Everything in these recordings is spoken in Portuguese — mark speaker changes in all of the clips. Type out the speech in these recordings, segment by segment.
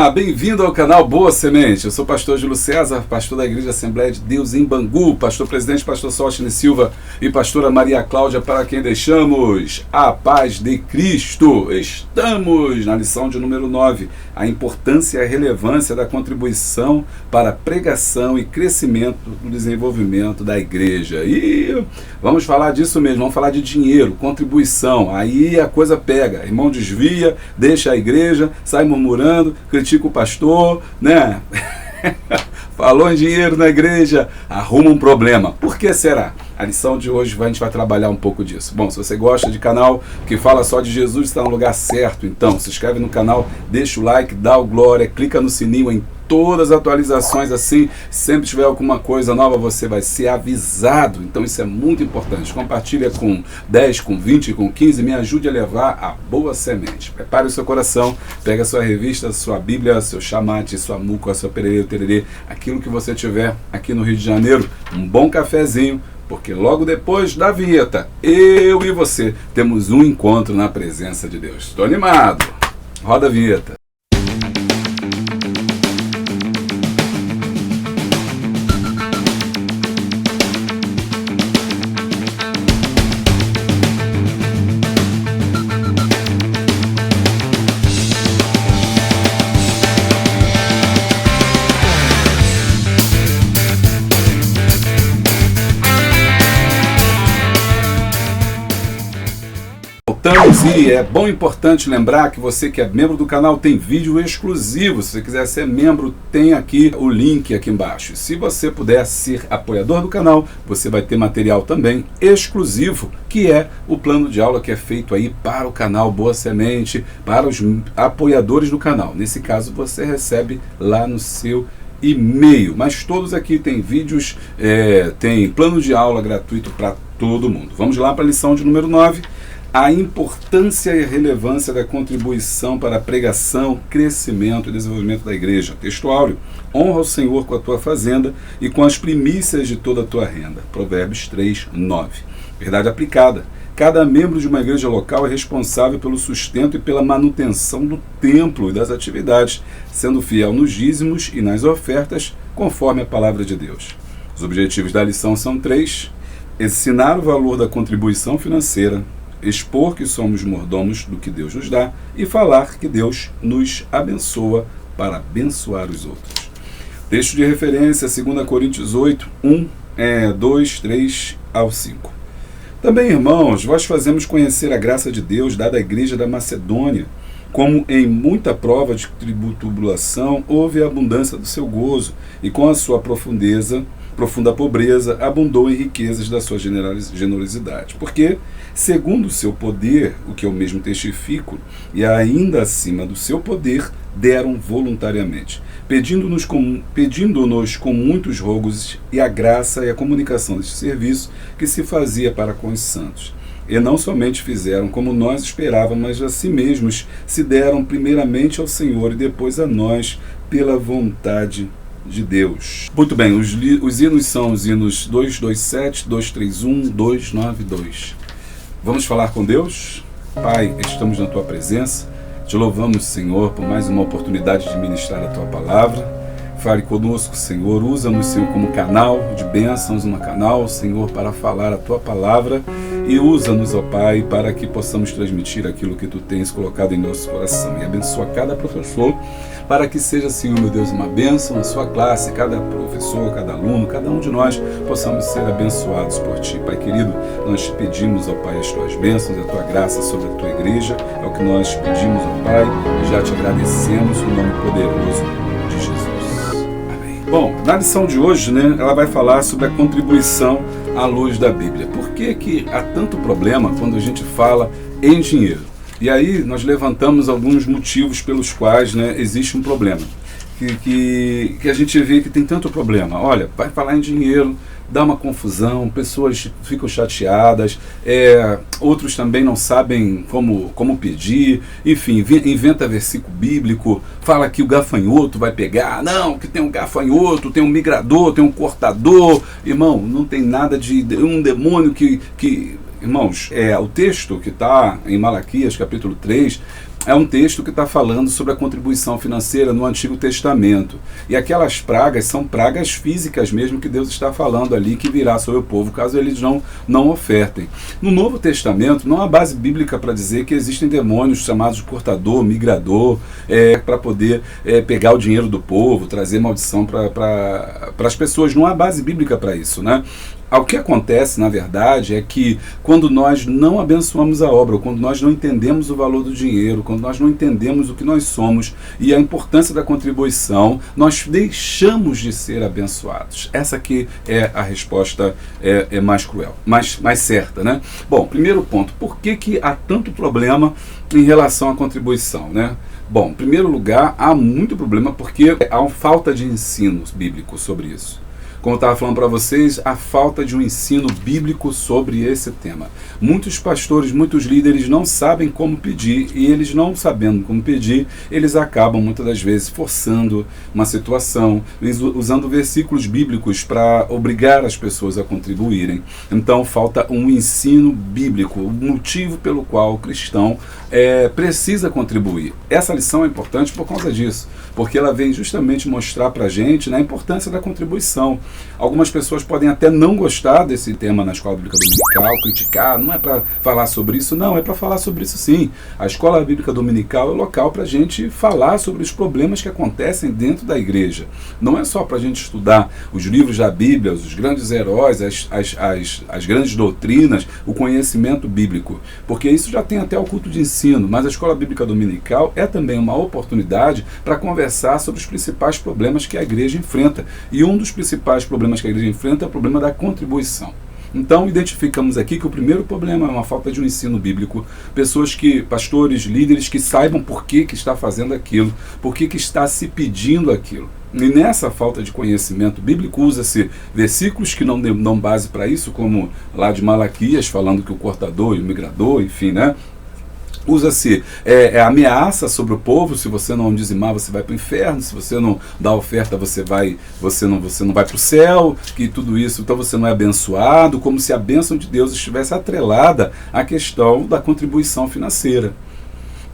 Speaker 1: Olá, bem-vindo ao canal Boa Semente. Eu sou o pastor Júlio César, pastor da Igreja Assembleia de Deus em Bangu, pastor presidente, pastor Sóstene Silva e pastora Maria Cláudia, para quem deixamos a paz de Cristo. Estamos na lição de número 9, a importância e a relevância da contribuição para a pregação e crescimento do desenvolvimento da igreja. E vamos falar disso mesmo, vamos falar de dinheiro, contribuição. Aí a coisa pega, irmão desvia, deixa a igreja, sai murmurando, critica o pastor, né? Falou em dinheiro na igreja, arruma um problema. Por que será? A lição de hoje a gente vai trabalhar um pouco disso. Bom, se você gosta de canal que fala só de Jesus, está no lugar certo. Então, se inscreve no canal, deixa o like, dá o glória, clica no sininho em todas as atualizações, assim, sempre tiver alguma coisa nova, você vai ser avisado. Então isso é muito importante. Compartilha com 10, com 20, com 15, me ajude a levar a boa semente. Prepare o seu coração, pega a sua revista, a sua Bíblia, seu chamate, sua muca, seu pererê, tererê, aquilo que você tiver aqui no Rio de Janeiro, um bom cafezinho, porque logo depois da vinheta, eu e você temos um encontro na presença de Deus. Estou animado. Roda a vinheta. E é bom e importante lembrar que você que é membro do canal tem vídeo exclusivo. Se você quiser ser membro, tem aqui o link aqui embaixo. Se você puder ser apoiador do canal, você vai ter material também exclusivo, que é o plano de aula que é feito aí para o canal Boa Semente, para os apoiadores do canal. Nesse caso, você recebe lá no seu e-mail. Mas todos aqui têm vídeos, tem plano de aula gratuito para todo mundo. Vamos lá para a lição de número 9. A importância e a relevância da contribuição para a pregação, crescimento e desenvolvimento da igreja. Texto áureo: honra o Senhor com a tua fazenda e com as primícias de toda a tua renda. Provérbios 3, 9. Verdade aplicada: cada membro de uma igreja local é responsável pelo sustento e pela manutenção do templo e das atividades, sendo fiel nos dízimos e nas ofertas, conforme a palavra de Deus. Os objetivos da lição são 3: ensinar o valor da contribuição financeira, expor que somos mordomos do que Deus nos dá e falar que Deus nos abençoa para abençoar os outros. Texto de referência, 2 Coríntios 8, 2, 3 ao 5. Também, irmãos, vós fazemos conhecer a graça de Deus dada à igreja da Macedônia, como em muita prova de tribulação houve a abundância do seu gozo, e com a sua profunda pobreza, abundou em riquezas da sua generosidade. Porque, segundo o seu poder, o que eu mesmo testifico, e ainda acima do seu poder, deram voluntariamente, pedindo-nos com muitos rogos e a graça e a comunicação deste serviço que se fazia para com os santos. E não somente fizeram como nós esperávamos, mas a si mesmos se deram primeiramente ao Senhor e depois a nós pela vontade de Deus. Muito bem, os hinos são os hinos 227, 231, 292. Vamos falar com Deus? Pai, estamos na Tua presença, te louvamos, Senhor, por mais uma oportunidade de ministrar a Tua palavra. Fale conosco, Senhor, usa-nos, Senhor, como canal de bênçãos, um canal, Senhor, para falar a Tua palavra, e usa-nos, ó Pai, para que possamos transmitir aquilo que Tu tens colocado em nosso coração, e abençoa cada professor, para que seja, Senhor, meu Deus, uma bênção na sua classe, cada professor, cada aluno, cada um de nós possamos ser abençoados por Ti. Pai querido, nós te pedimos, ó Pai, as Tuas bênçãos, a Tua graça sobre a Tua igreja, é o que nós pedimos, ó Pai, e já te agradecemos no nome poderoso de Jesus. Amém. Bom, na lição de hoje, ela vai falar sobre a contribuição à luz da Bíblia. Por que há tanto problema quando a gente fala em dinheiro? E aí nós levantamos alguns motivos pelos quais existe um problema. Que a gente vê que tem tanto problema. Olha, vai falar em dinheiro, dá uma confusão, pessoas ficam chateadas, outros também não sabem como pedir, enfim, inventa versículo bíblico, fala que o gafanhoto vai pegar, não, que tem um gafanhoto, tem um migrador, tem um cortador. Irmão, não tem nada de um demônio que irmãos, o texto que está em Malaquias, capítulo 3, é um texto que está falando sobre a contribuição financeira no Antigo Testamento. E aquelas pragas são pragas físicas mesmo que Deus está falando ali, que virá sobre o povo, caso eles não ofertem. No Novo Testamento, não há base bíblica para dizer que existem demônios chamados de portador, migrador, para poder pegar o dinheiro do povo, trazer maldição para as pessoas. Não há base bíblica para isso, né? O que acontece, na verdade, é que quando nós não abençoamos a obra, ou quando nós não entendemos o valor do dinheiro, quando nós não entendemos o que nós somos e a importância da contribuição, nós deixamos de ser abençoados. Essa aqui é a resposta mais cruel, mais certa, né? Bom, primeiro ponto, por que há tanto problema em relação à contribuição, né? Bom, em primeiro lugar, há muito problema porque há uma falta de ensino bíblico sobre isso. Como eu estava falando para vocês, a falta de um ensino bíblico sobre esse tema. Muitos pastores, muitos líderes não sabem como pedir, e eles não sabendo como pedir, eles acabam muitas das vezes forçando uma situação, usando versículos bíblicos para obrigar as pessoas a contribuírem. Então falta um ensino bíblico, o motivo pelo qual o cristão precisa contribuir. Essa lição é importante por causa disso, porque ela vem justamente mostrar para a gente, né, a importância da contribuição. Algumas pessoas podem até não gostar desse tema na Escola Bíblica Dominical, criticar, não é para falar sobre isso, não, é para falar sobre isso sim. A Escola Bíblica Dominical é o local para a gente falar sobre os problemas que acontecem dentro da igreja. Não é só para a gente estudar os livros da Bíblia, os grandes heróis, as grandes doutrinas, o conhecimento bíblico, porque isso já tem até o culto de ensino, mas a Escola Bíblica Dominical é também uma oportunidade para conversar sobre os principais problemas que a igreja enfrenta. E um dos principais problemas que a igreja enfrenta é o problema da contribuição. Então, identificamos aqui que o primeiro problema é uma falta de um ensino bíblico. Pastores, líderes que saibam por que está fazendo aquilo, por que está se pedindo aquilo. E nessa falta de conhecimento bíblico, usa-se versículos que não dão base para isso, como lá de Malaquias, falando que o cortador e o migrador, enfim, né? Usa-se ameaça sobre o povo: se você não dizimar, você vai para o inferno; se você não dá oferta, você não vai para o céu, que tudo isso, então você não é abençoado, como se a bênção de Deus estivesse atrelada à questão da contribuição financeira.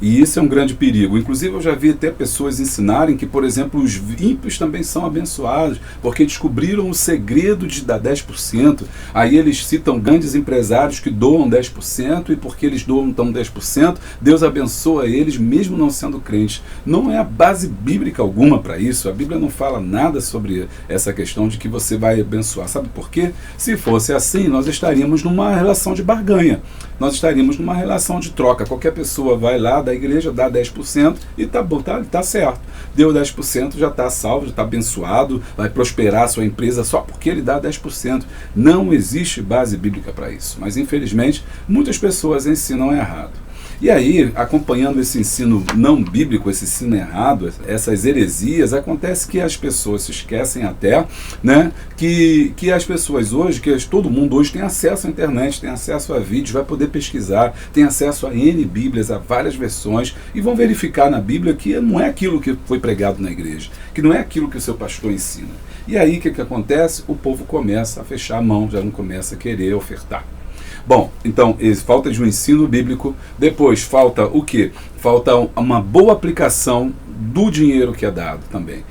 Speaker 1: E isso é um grande perigo. Inclusive, eu já vi até pessoas ensinarem que, por exemplo, os ímpios também são abençoados, porque descobriram o segredo de dar 10%. Aí eles citam grandes empresários que doam 10%, e porque eles doam então 10%, Deus abençoa eles, mesmo não sendo crentes. Não é a base bíblica alguma para isso. A Bíblia não fala nada sobre essa questão de que você vai abençoar. Sabe por quê? Se fosse assim, nós estaríamos numa relação de barganha. Nós estaríamos numa relação de troca. Qualquer pessoa vai lá da igreja, dá 10% e tá bom, tá certo. Deu 10%, já está salvo, já está abençoado, vai prosperar a sua empresa só porque ele dá 10%. Não existe base bíblica para isso. Mas, infelizmente, muitas pessoas ensinam errado. E aí, acompanhando esse ensino não bíblico, esse ensino errado, essas heresias, acontece que as pessoas se esquecem até, né, que as pessoas hoje, todo mundo hoje tem acesso à internet, tem acesso a vídeos, vai poder pesquisar, tem acesso a N Bíblias, a várias versões, e vão verificar na Bíblia que não é aquilo que foi pregado na igreja, que não é aquilo que o seu pastor ensina. E aí, o que acontece? O povo começa a fechar a mão, já não começa a querer ofertar. Bom, então, falta de um ensino bíblico. Depois, falta o quê? Falta uma boa aplicação do dinheiro que é dado também.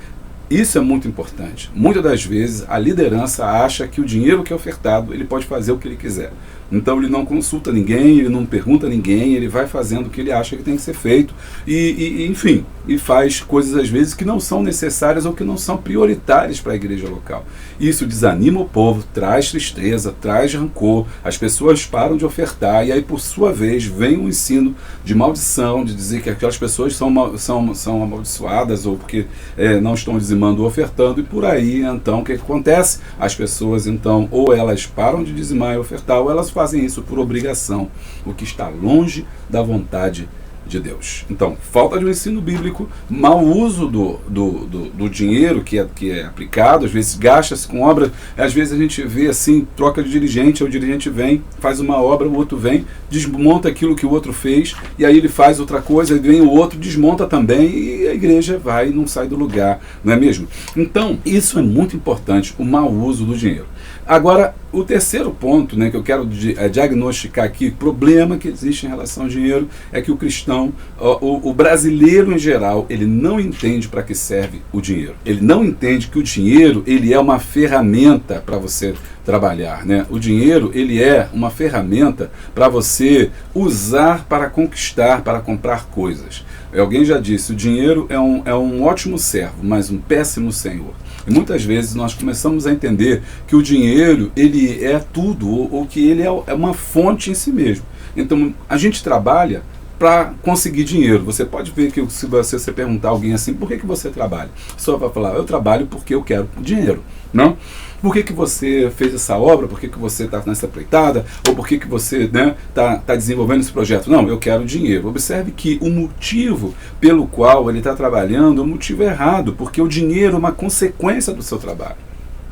Speaker 1: Isso é muito importante. Muitas das vezes, a liderança acha que o dinheiro que é ofertado, ele pode fazer o que ele quiser. Então ele não consulta ninguém, ele não pergunta a ninguém, ele vai fazendo o que ele acha que tem que ser feito enfim, e faz coisas às vezes que não são necessárias ou que não são prioritárias para a igreja local. Isso desanima o povo, traz tristeza, traz rancor, as pessoas param de ofertar, e aí por sua vez vem um ensino de maldição, de dizer que aquelas pessoas são amaldiçoadas ou porque não estão dizimando ou ofertando, e por aí então o que acontece? As pessoas então ou elas param de dizimar e ofertar, ou elas fazem isso por obrigação, o que está longe da vontade de Deus. Então, falta de um ensino bíblico, mau uso do dinheiro que é aplicado, às vezes gasta-se com obra, às vezes a gente vê assim, troca de dirigente, o dirigente vem, faz uma obra, o outro vem, desmonta aquilo que o outro fez, e aí ele faz outra coisa, aí vem o outro, desmonta também, e a igreja vai e não sai do lugar, não é mesmo? Então, isso é muito importante, o mau uso do dinheiro. Agora, o terceiro ponto, né, que eu quero diagnosticar aqui, problema que existe em relação ao dinheiro, é que o cristão, o brasileiro em geral, ele não entende para que serve o dinheiro. Ele não entende que o dinheiro, ele é uma ferramenta para você trabalhar, né? O dinheiro, ele é uma ferramenta para você usar para conquistar, para comprar coisas. Alguém já disse, o dinheiro é um ótimo servo, mas um péssimo senhor. E muitas vezes nós começamos a entender que o dinheiro, ele é tudo, ou que ele é uma fonte em si mesmo. Então, a gente trabalha para conseguir dinheiro. Você pode ver que se você perguntar a alguém assim, por que você trabalha? A pessoa vai falar, eu trabalho porque eu quero dinheiro, não? Por que você fez essa obra? Por que você está nessa empreitada? Ou por que você tá desenvolvendo esse projeto? Não, eu quero dinheiro. Observe que o motivo pelo qual ele está trabalhando é um motivo errado, porque o dinheiro é uma consequência do seu trabalho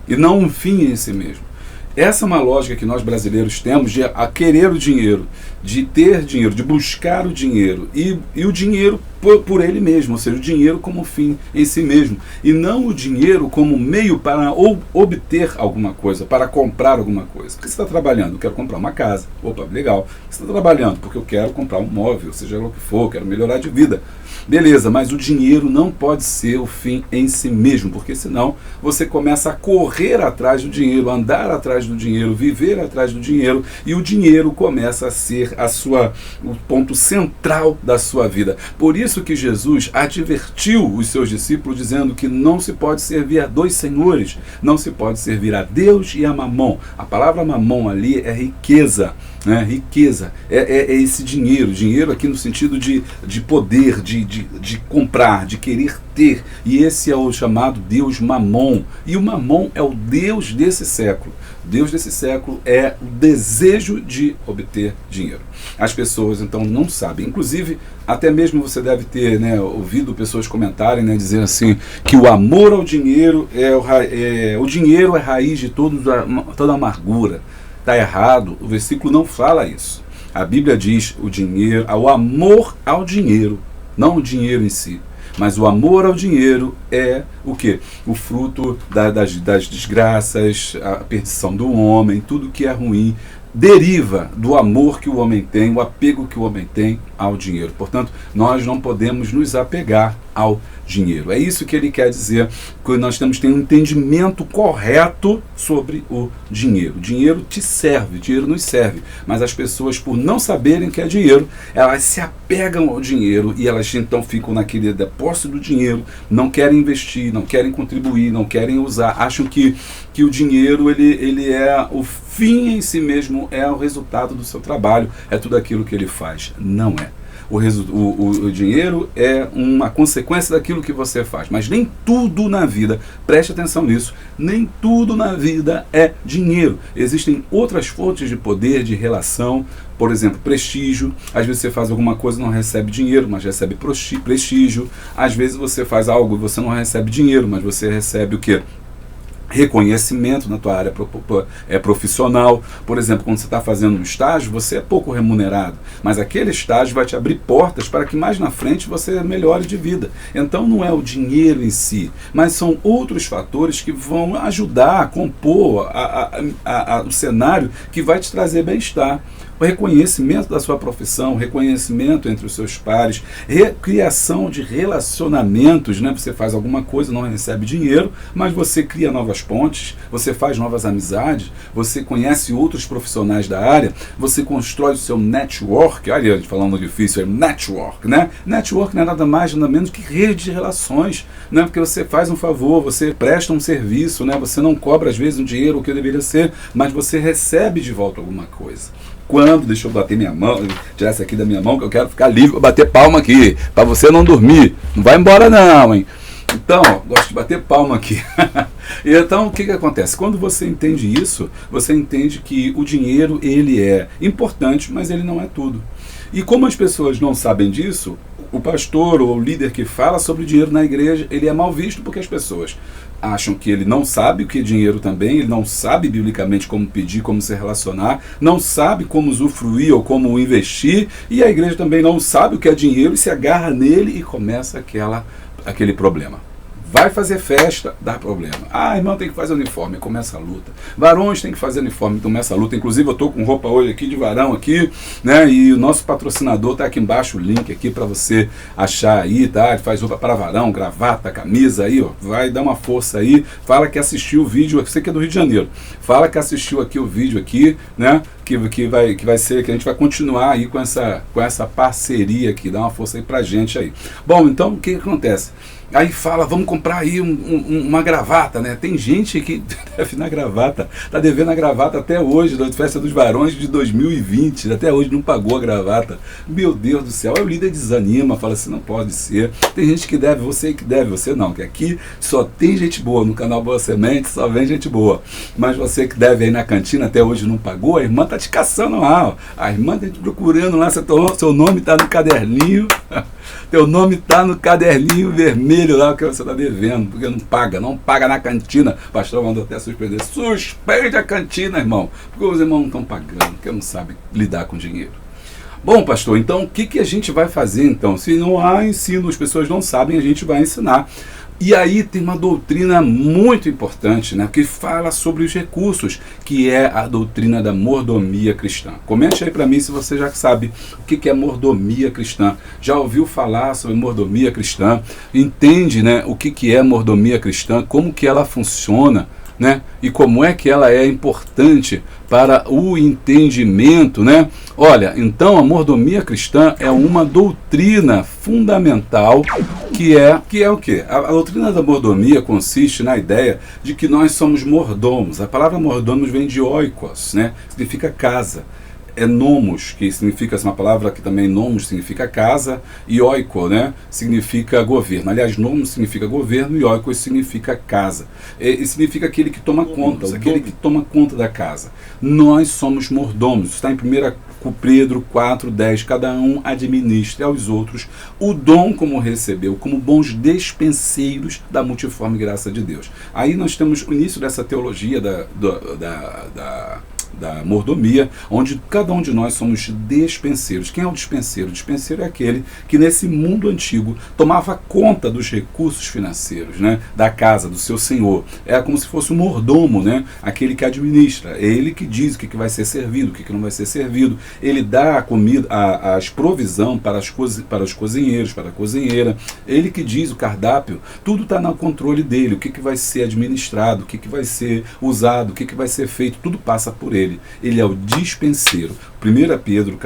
Speaker 1: e não um fim em si mesmo. Essa é uma lógica que nós brasileiros temos de querer o dinheiro, de ter dinheiro, de buscar o dinheiro e o dinheiro por ele mesmo, ou seja, o dinheiro como fim em si mesmo e não o dinheiro como meio para obter alguma coisa, para comprar alguma coisa. Por que você está trabalhando? Eu quero comprar uma casa. Opa, legal. Você está trabalhando porque eu quero comprar um móvel, seja lá o que for, quero melhorar de vida. Beleza, mas o dinheiro não pode ser o fim em si mesmo, porque senão você começa a correr atrás do dinheiro, andar atrás do dinheiro, viver atrás do dinheiro, e o dinheiro começa a ser o ponto central da sua vida. Por isso que Jesus advertiu os seus discípulos dizendo que não se pode servir a dois senhores, não se pode servir a Deus e a Mamon. A palavra Mamon ali é riqueza. Riqueza é esse dinheiro aqui no sentido de poder, de comprar, de querer ter, e esse é o chamado Deus Mamon, e o Mamon é o Deus desse século. Deus desse século é o desejo de obter dinheiro. As pessoas então não sabem, inclusive até mesmo você deve ter ouvido pessoas comentarem, dizendo assim, que o amor ao dinheiro o dinheiro é raiz de toda amargura. Está errado, o versículo não fala isso. A Bíblia diz o amor ao dinheiro, não o dinheiro em si. Mas o amor ao dinheiro é o quê? O fruto das desgraças, a perdição do homem, tudo que é ruim, deriva do amor que o homem tem, o apego que o homem tem ao dinheiro. Portanto, nós não podemos nos apegar ao dinheiro. É isso que ele quer dizer, que nós temos que ter um entendimento correto sobre o dinheiro. O dinheiro te serve, o dinheiro nos serve, mas as pessoas, por não saberem que é dinheiro, elas se apegam ao dinheiro e elas então ficam naquele depósito do dinheiro, não querem investir, não querem contribuir, não querem usar, acham que o dinheiro ele é o fim em si mesmo, é o resultado do seu trabalho, é tudo aquilo que ele faz. Não é. O dinheiro é uma consequência daquilo que você faz, mas nem tudo na vida, preste atenção nisso, nem tudo na vida é dinheiro. Existem outras fontes de poder, de relação, por exemplo, prestígio. Às vezes você faz alguma coisa e não recebe dinheiro, mas recebe prestígio. Às vezes você faz algo e você não recebe dinheiro, mas você recebe o quê? Reconhecimento na tua área profissional. Por exemplo, quando você está fazendo um estágio, você é pouco remunerado, mas aquele estágio vai te abrir portas para que mais na frente você melhore de vida. Então não é o dinheiro em si, mas são outros fatores que vão ajudar a compor o cenário que vai te trazer bem-estar. O reconhecimento da sua profissão, reconhecimento entre os seus pares, criação de relacionamentos, Você faz alguma coisa, não recebe dinheiro, mas você cria novas pontes, você faz novas amizades, você conhece outros profissionais da área, você constrói o seu network. Olha, a gente falando difícil, é network, Network não é nada mais, nada menos que rede de relações, Porque você faz um favor, você presta um serviço, Você não cobra às vezes um dinheiro, o que deveria ser, mas você recebe de volta alguma coisa. Deixa eu bater minha mão, tirar essa aqui da minha mão, que eu quero ficar livre para bater palma aqui, para você não dormir. Não vai embora não, hein? Então, gosto de bater palma aqui. Então, o que acontece? Quando você entende isso, você entende que o dinheiro, ele é importante, mas ele não é tudo. E como as pessoas não sabem disso, o pastor ou o líder que fala sobre dinheiro na igreja, ele é mal visto porque as pessoas acham que ele não sabe o que é dinheiro também, ele não sabe biblicamente como pedir, como se relacionar, não sabe como usufruir ou como investir, e a igreja também não sabe o que é dinheiro e se agarra nele e começa aquele problema. Vai fazer festa, dá problema. Ah, irmão, tem que fazer uniforme, começa a luta. Varões tem que fazer uniforme, começa a luta. Inclusive eu tô com roupa hoje aqui de varão aqui, né? E o nosso patrocinador tá aqui embaixo, o link aqui para você achar aí, tá? Ele faz roupa para varão, gravata, camisa aí, ó. Vai dar uma força aí. Fala que assistiu o vídeo, você que é do Rio de Janeiro. Fala que assistiu aqui o vídeo aqui, né? Que vai ser, que a gente vai continuar aí com essa parceria aqui, dá uma força aí pra gente aí. Bom, então o que acontece? Aí fala, vamos comprar aí uma gravata, né? Tem gente que deve na gravata, tá devendo a gravata até hoje, da festa dos varões de 2020, até hoje não pagou a gravata. Meu Deus do céu, aí o líder desanima, fala assim, não pode ser. Tem gente que deve, você que deve, você não, que aqui só tem gente boa, no canal Boa Semente só vem gente boa. Mas você que deve aí na cantina, até hoje não pagou, a irmã tá te caçando lá, ó. A irmã tá te procurando lá, seu nome tá no caderninho. Teu nome tá no caderninho vermelho lá que você tá devendo, porque não paga na cantina. O pastor mandou até suspender. Suspende a cantina, irmão, porque os irmãos não estão pagando, porque não sabem lidar com dinheiro. Bom, pastor, então o que a gente vai fazer então? Se não há ensino, as pessoas não sabem, a gente vai ensinar. E aí tem uma doutrina muito importante, né, que fala sobre os recursos, que é a doutrina da mordomia cristã. Comente aí para mim se você já sabe o que é mordomia cristã. Já ouviu falar sobre mordomia cristã? Entende, né, o que é mordomia cristã, como que ela funciona, né? E como é que ela é importante para o entendimento, né? Olha, então a mordomia cristã é uma doutrina fundamental que é o quê? A doutrina da mordomia consiste na ideia de que nós somos mordomos. A palavra mordomos vem de oikos, né? Significa casa. É nomos, que significa, uma palavra que também nomos significa casa, e oiko, né, significa governo. Aliás, nomos significa governo e oikos significa casa. E significa aquele que toma conta, aquele que toma conta da casa. Nós somos mordomos. Está em 1 Pedro 4:10, cada um administre aos outros o dom como recebeu, como bons despenseiros da multiforme graça de Deus. Aí nós temos o início dessa teologia da mordomia, onde cada um de nós somos despenseiros. Quem é o dispenseiro? O dispenseiro é aquele que nesse mundo antigo tomava conta dos recursos financeiros, né, da casa, do seu senhor. É como se fosse um mordomo, né, aquele que administra. É ele que diz o que vai ser servido, o que não vai ser servido. Ele dá a comida, as provisão para os cozinheiros, para a cozinheira. Ele que diz o cardápio. Tudo está no controle dele. O que vai ser administrado, o que vai ser usado, o que vai ser feito, tudo passa por ele. Ele é o dispenseiro. 1 Pedro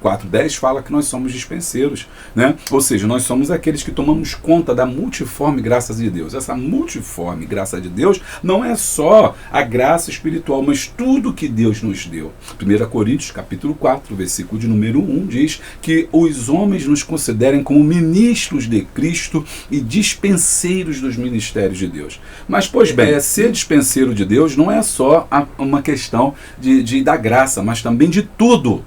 Speaker 1: 4:10 fala que nós somos dispenseiros, né? Ou seja, nós somos aqueles que tomamos conta da multiforme graça de Deus. Essa multiforme graça de Deus não é só a graça espiritual, mas tudo que Deus nos deu. 1 Coríntios capítulo 4, versículo de número 1 diz que os homens nos considerem como ministros de Cristo e dispenseiros dos ministérios de Deus. Mas, pois bem, ser dispenseiro de Deus não é só uma questão da graça, mas também de tudo,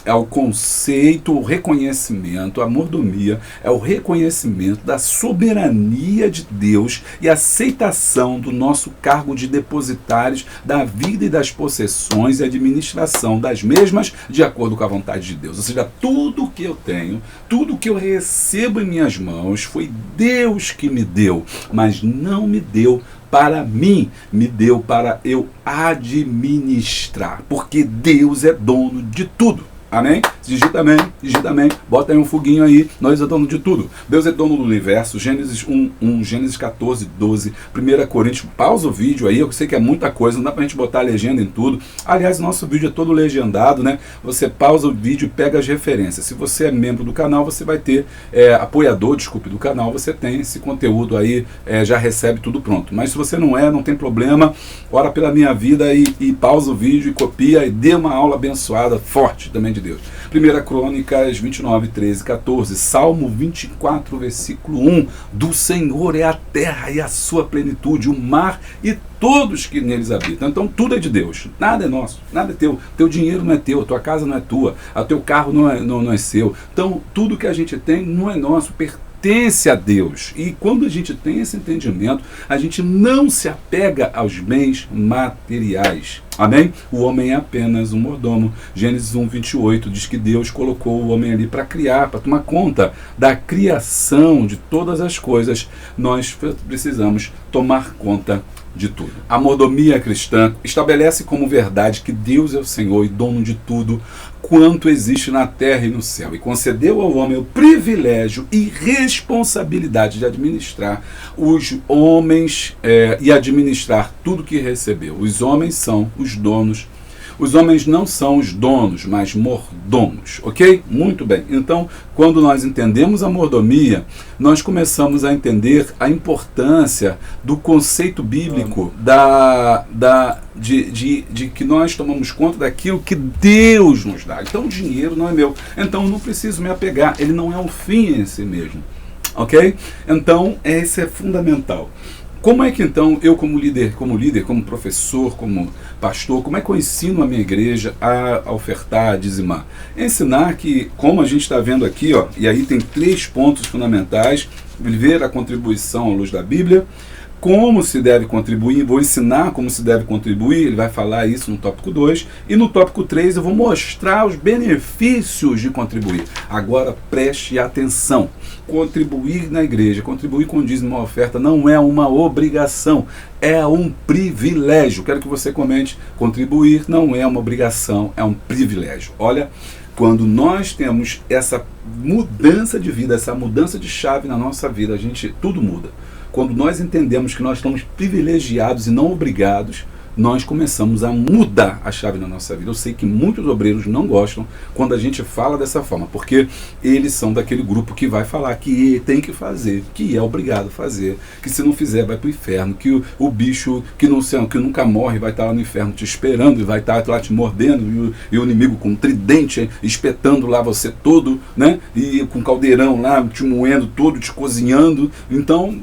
Speaker 1: É o conceito, o reconhecimento, a mordomia é o reconhecimento da soberania de Deus e aceitação do nosso cargo de depositários da vida e das possessões e administração das mesmas de acordo com a vontade de Deus. Ou seja, tudo que eu tenho, tudo que eu recebo em minhas mãos foi Deus que me deu, mas não me deu para mim, me deu para eu administrar, porque Deus é dono de tudo. Amém? Digita amém, bota aí um foguinho aí, nós é dono de tudo. Deus é dono do universo, Gênesis 1, Gênesis 14:12, 1 Coríntios, pausa o vídeo aí, eu sei que é muita coisa, não dá pra gente botar a legenda em tudo. Aliás, nosso vídeo é todo legendado, né? Você pausa o vídeo e pega as referências. Se você é membro do canal, você vai ter, apoiador, do canal, você tem esse conteúdo aí, já recebe tudo pronto. Mas se você não tem problema, ora pela minha vida e pausa o vídeo e copia e dê uma aula abençoada, forte também de Deus. 1 Crônicas 29, 13, 14, Salmo 24, versículo 1, do Senhor é a terra e a sua plenitude, o mar e todos que neles habitam. Então tudo é de Deus, nada é nosso, nada é teu. Teu dinheiro não é teu, a tua casa não é tua, o teu carro não é seu. Então tudo que a gente tem não é nosso, pertence pertence a Deus. E quando a gente tem esse entendimento, a gente não se apega aos bens materiais. Amém? O homem é apenas um mordomo. Gênesis 1:28 diz que Deus colocou o homem ali para criar, para tomar conta da criação de todas as coisas. Nós precisamos tomar conta de tudo. A mordomia cristã estabelece como verdade que Deus é o Senhor e dono de tudo quanto existe na terra e no céu, e concedeu ao homem o privilégio e responsabilidade de administrar os homens e administrar tudo que recebeu. Os homens são os donos. Os homens não são os donos, mas mordomos, ok? Muito bem. Então, quando nós entendemos a mordomia, nós começamos a entender a importância do conceito bíblico de que nós tomamos conta daquilo que Deus nos dá. Então, o dinheiro não é meu. Então, eu não preciso me apegar. Ele não é um fim em si mesmo, ok? Então, esse é fundamental. Como é que então eu como líder, como professor, como pastor, como é que eu ensino a minha igreja a ofertar, a dizimar? Ensinar que, como a gente está vendo aqui, ó, e aí tem 3 pontos fundamentais: viver a contribuição à luz da Bíblia, como se deve contribuir, vou ensinar como se deve contribuir, ele vai falar isso no tópico 2, e no tópico 3 eu vou mostrar os benefícios de contribuir. Agora preste atenção, contribuir na igreja, contribuir com o dízimo e oferta não é uma obrigação, é um privilégio. Quero que você comente: contribuir não é uma obrigação, é um privilégio. Olha, quando nós temos essa mudança de vida, essa mudança de chave na nossa vida, tudo muda. Quando nós entendemos que nós estamos privilegiados e não obrigados, nós começamos a mudar a chave na nossa vida. Eu sei que muitos obreiros não gostam quando a gente fala dessa forma, porque eles são daquele grupo que vai falar que tem que fazer, que é obrigado a fazer, que se não fizer vai para o inferno, que o bicho que nunca morre vai estar lá no inferno te esperando e vai estar lá te mordendo, e o inimigo com um tridente espetando lá você todo, né? E com caldeirão lá te moendo todo, te cozinhando. Então,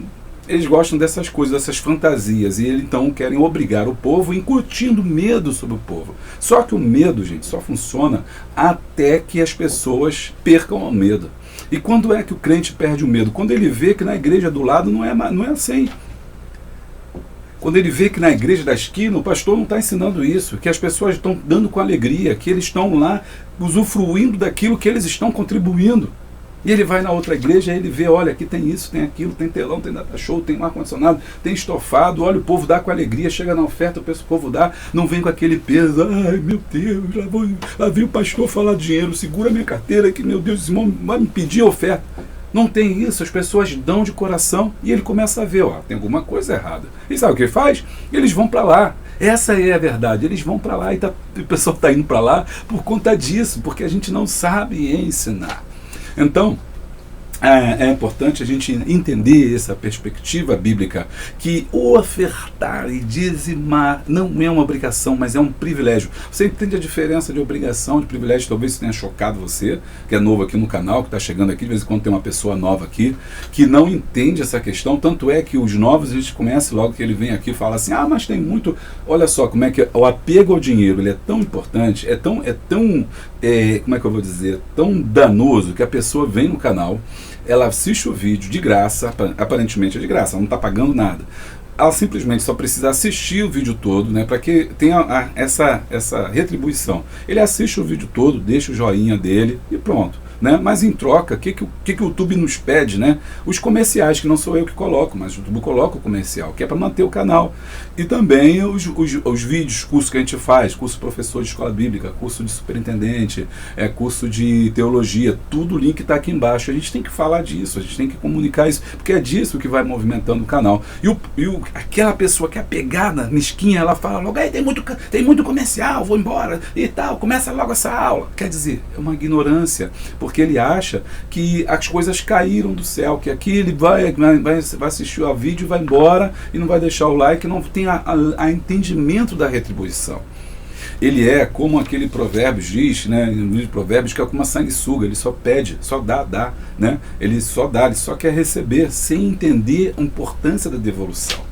Speaker 1: eles gostam dessas coisas, dessas fantasias, e eles então querem obrigar o povo, incutindo medo sobre o povo. Só que o medo, gente, só funciona até que as pessoas percam o medo. E quando é que o crente perde o medo? Quando ele vê que na igreja do lado não é assim. Quando ele vê que na igreja da esquina o pastor não está ensinando isso, que as pessoas estão dando com alegria, que eles estão lá usufruindo daquilo que eles estão contribuindo. E ele vai na outra igreja e ele vê: olha, aqui tem isso, tem aquilo, tem telão, tem data show, tem ar-condicionado, tem estofado, olha, o povo dá com alegria, chega na oferta, o povo dá, não vem com aquele peso: ai meu Deus, lá vem o pastor falar dinheiro, segura minha carteira que, meu Deus, esse irmão vai me pedir oferta. Não tem isso, as pessoas dão de coração, e ele começa a ver: ó, tem alguma coisa errada. E sabe o que ele faz? Eles vão para lá. Essa é a verdade, eles vão para lá, e o pessoal está indo para lá por conta disso, porque a gente não sabe ensinar. Então, é importante a gente entender essa perspectiva bíblica, que ofertar e dizimar não é uma obrigação, mas é um privilégio. Você entende a diferença de obrigação, de privilégio? Talvez isso tenha chocado você, que é novo aqui no canal, que está chegando aqui, de vez em quando tem uma pessoa nova aqui, que não entende essa questão. Tanto é que os novos, a gente começa logo que ele vem aqui e fala assim: ah, mas tem muito... Olha só como é que o apego ao dinheiro, ele é tão importante, como é que eu vou dizer, tão danoso, que a pessoa vem no canal, ela assiste o vídeo de graça, aparentemente é de graça, ela não está pagando nada. Ela simplesmente só precisa assistir o vídeo todo, né, para que tenha essa retribuição. Ele assiste o vídeo todo, deixa o joinha dele e pronto. Né? Mas em troca, o que o YouTube nos pede? Né? Os comerciais, que não sou eu que coloco, mas o YouTube coloca o comercial, que é para manter o canal. E também os vídeos, cursos que a gente faz, curso professor de escola bíblica, curso de superintendente, curso de teologia, tudo o link está aqui embaixo. A gente tem que falar disso, a gente tem que comunicar isso, porque é disso que vai movimentando o canal. Aquela pessoa que é apegada, mesquinha, ela fala logo: tem muito comercial, vou embora e tal, começa logo essa aula. Quer dizer, é uma ignorância, porque ele acha que as coisas caíram do céu, que aqui ele vai assistir ao vídeo e vai embora e não vai deixar o like, não tem a entendimento da retribuição. Ele é como aquele Provérbios diz, né, no livro de Provérbios, que é como uma sanguessuga, ele só pede, só dá, né? Ele só quer receber, sem entender a importância da devolução.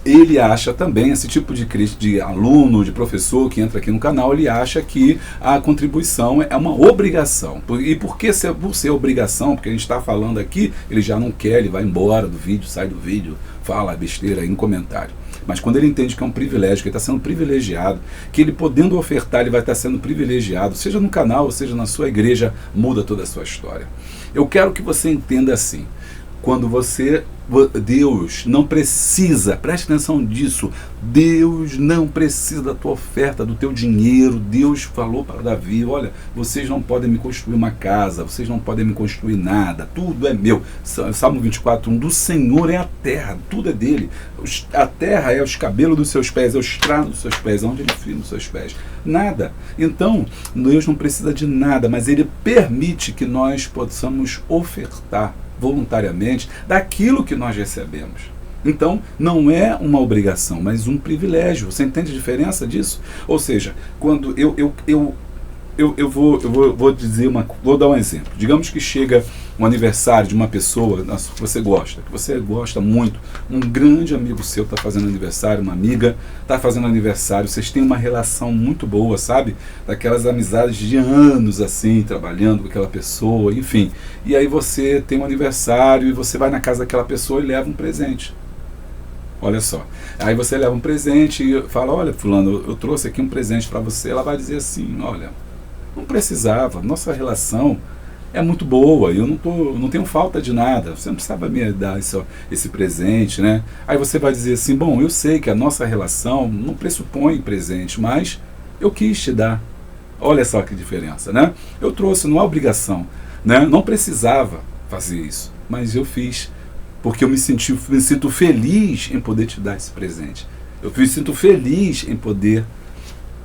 Speaker 1: ele acha também, esse tipo de aluno, de professor que entra aqui no canal, ele acha que a contribuição é uma obrigação. E por ser obrigação, porque a gente está falando aqui, ele já não quer, ele vai embora do vídeo, sai do vídeo, fala besteira aí no comentário. Mas quando ele entende que é um privilégio, que ele está sendo privilegiado, que ele podendo ofertar, ele vai estar sendo privilegiado, seja no canal, seja na sua igreja, muda toda a sua história. Eu quero que você entenda assim, quando Deus não precisa, preste atenção nisso, Deus não precisa da tua oferta, do teu dinheiro. Deus falou para Davi, olha, vocês não podem me construir uma casa, vocês não podem me construir nada, tudo é meu. Salmo 24:1, do Senhor é a terra, tudo é dele. A terra é os cabelos dos seus pés, é o estrado dos seus pés, onde ele firma os seus pés. Nada. Então, Deus não precisa de nada, mas ele permite que nós possamos ofertar voluntariamente daquilo que nós recebemos. Então, não é uma obrigação, mas um privilégio. Você entende a diferença disso? Ou seja, quando vou dar um exemplo. Digamos que chega um aniversário de uma pessoa que você gosta muito, um grande amigo seu está fazendo aniversário, uma amiga está fazendo aniversário, vocês têm uma relação muito boa, sabe? Daquelas amizades de anos assim, trabalhando com aquela pessoa, enfim. E aí você tem um aniversário e você vai na casa daquela pessoa e leva um presente. Olha só, aí você leva um presente e fala, olha fulano, eu trouxe aqui um presente para você. Ela vai dizer assim, olha, não precisava, nossa relação é muito boa, eu não tenho falta de nada, você não precisava me dar esse presente, né? Aí você vai dizer assim, bom, eu sei que a nossa relação não pressupõe presente, mas eu quis te dar. Olha só que diferença, né? Eu trouxe, não é obrigação, né? Não precisava fazer isso, mas eu fiz, porque eu me sinto feliz em poder te dar esse presente. Eu me sinto feliz em poder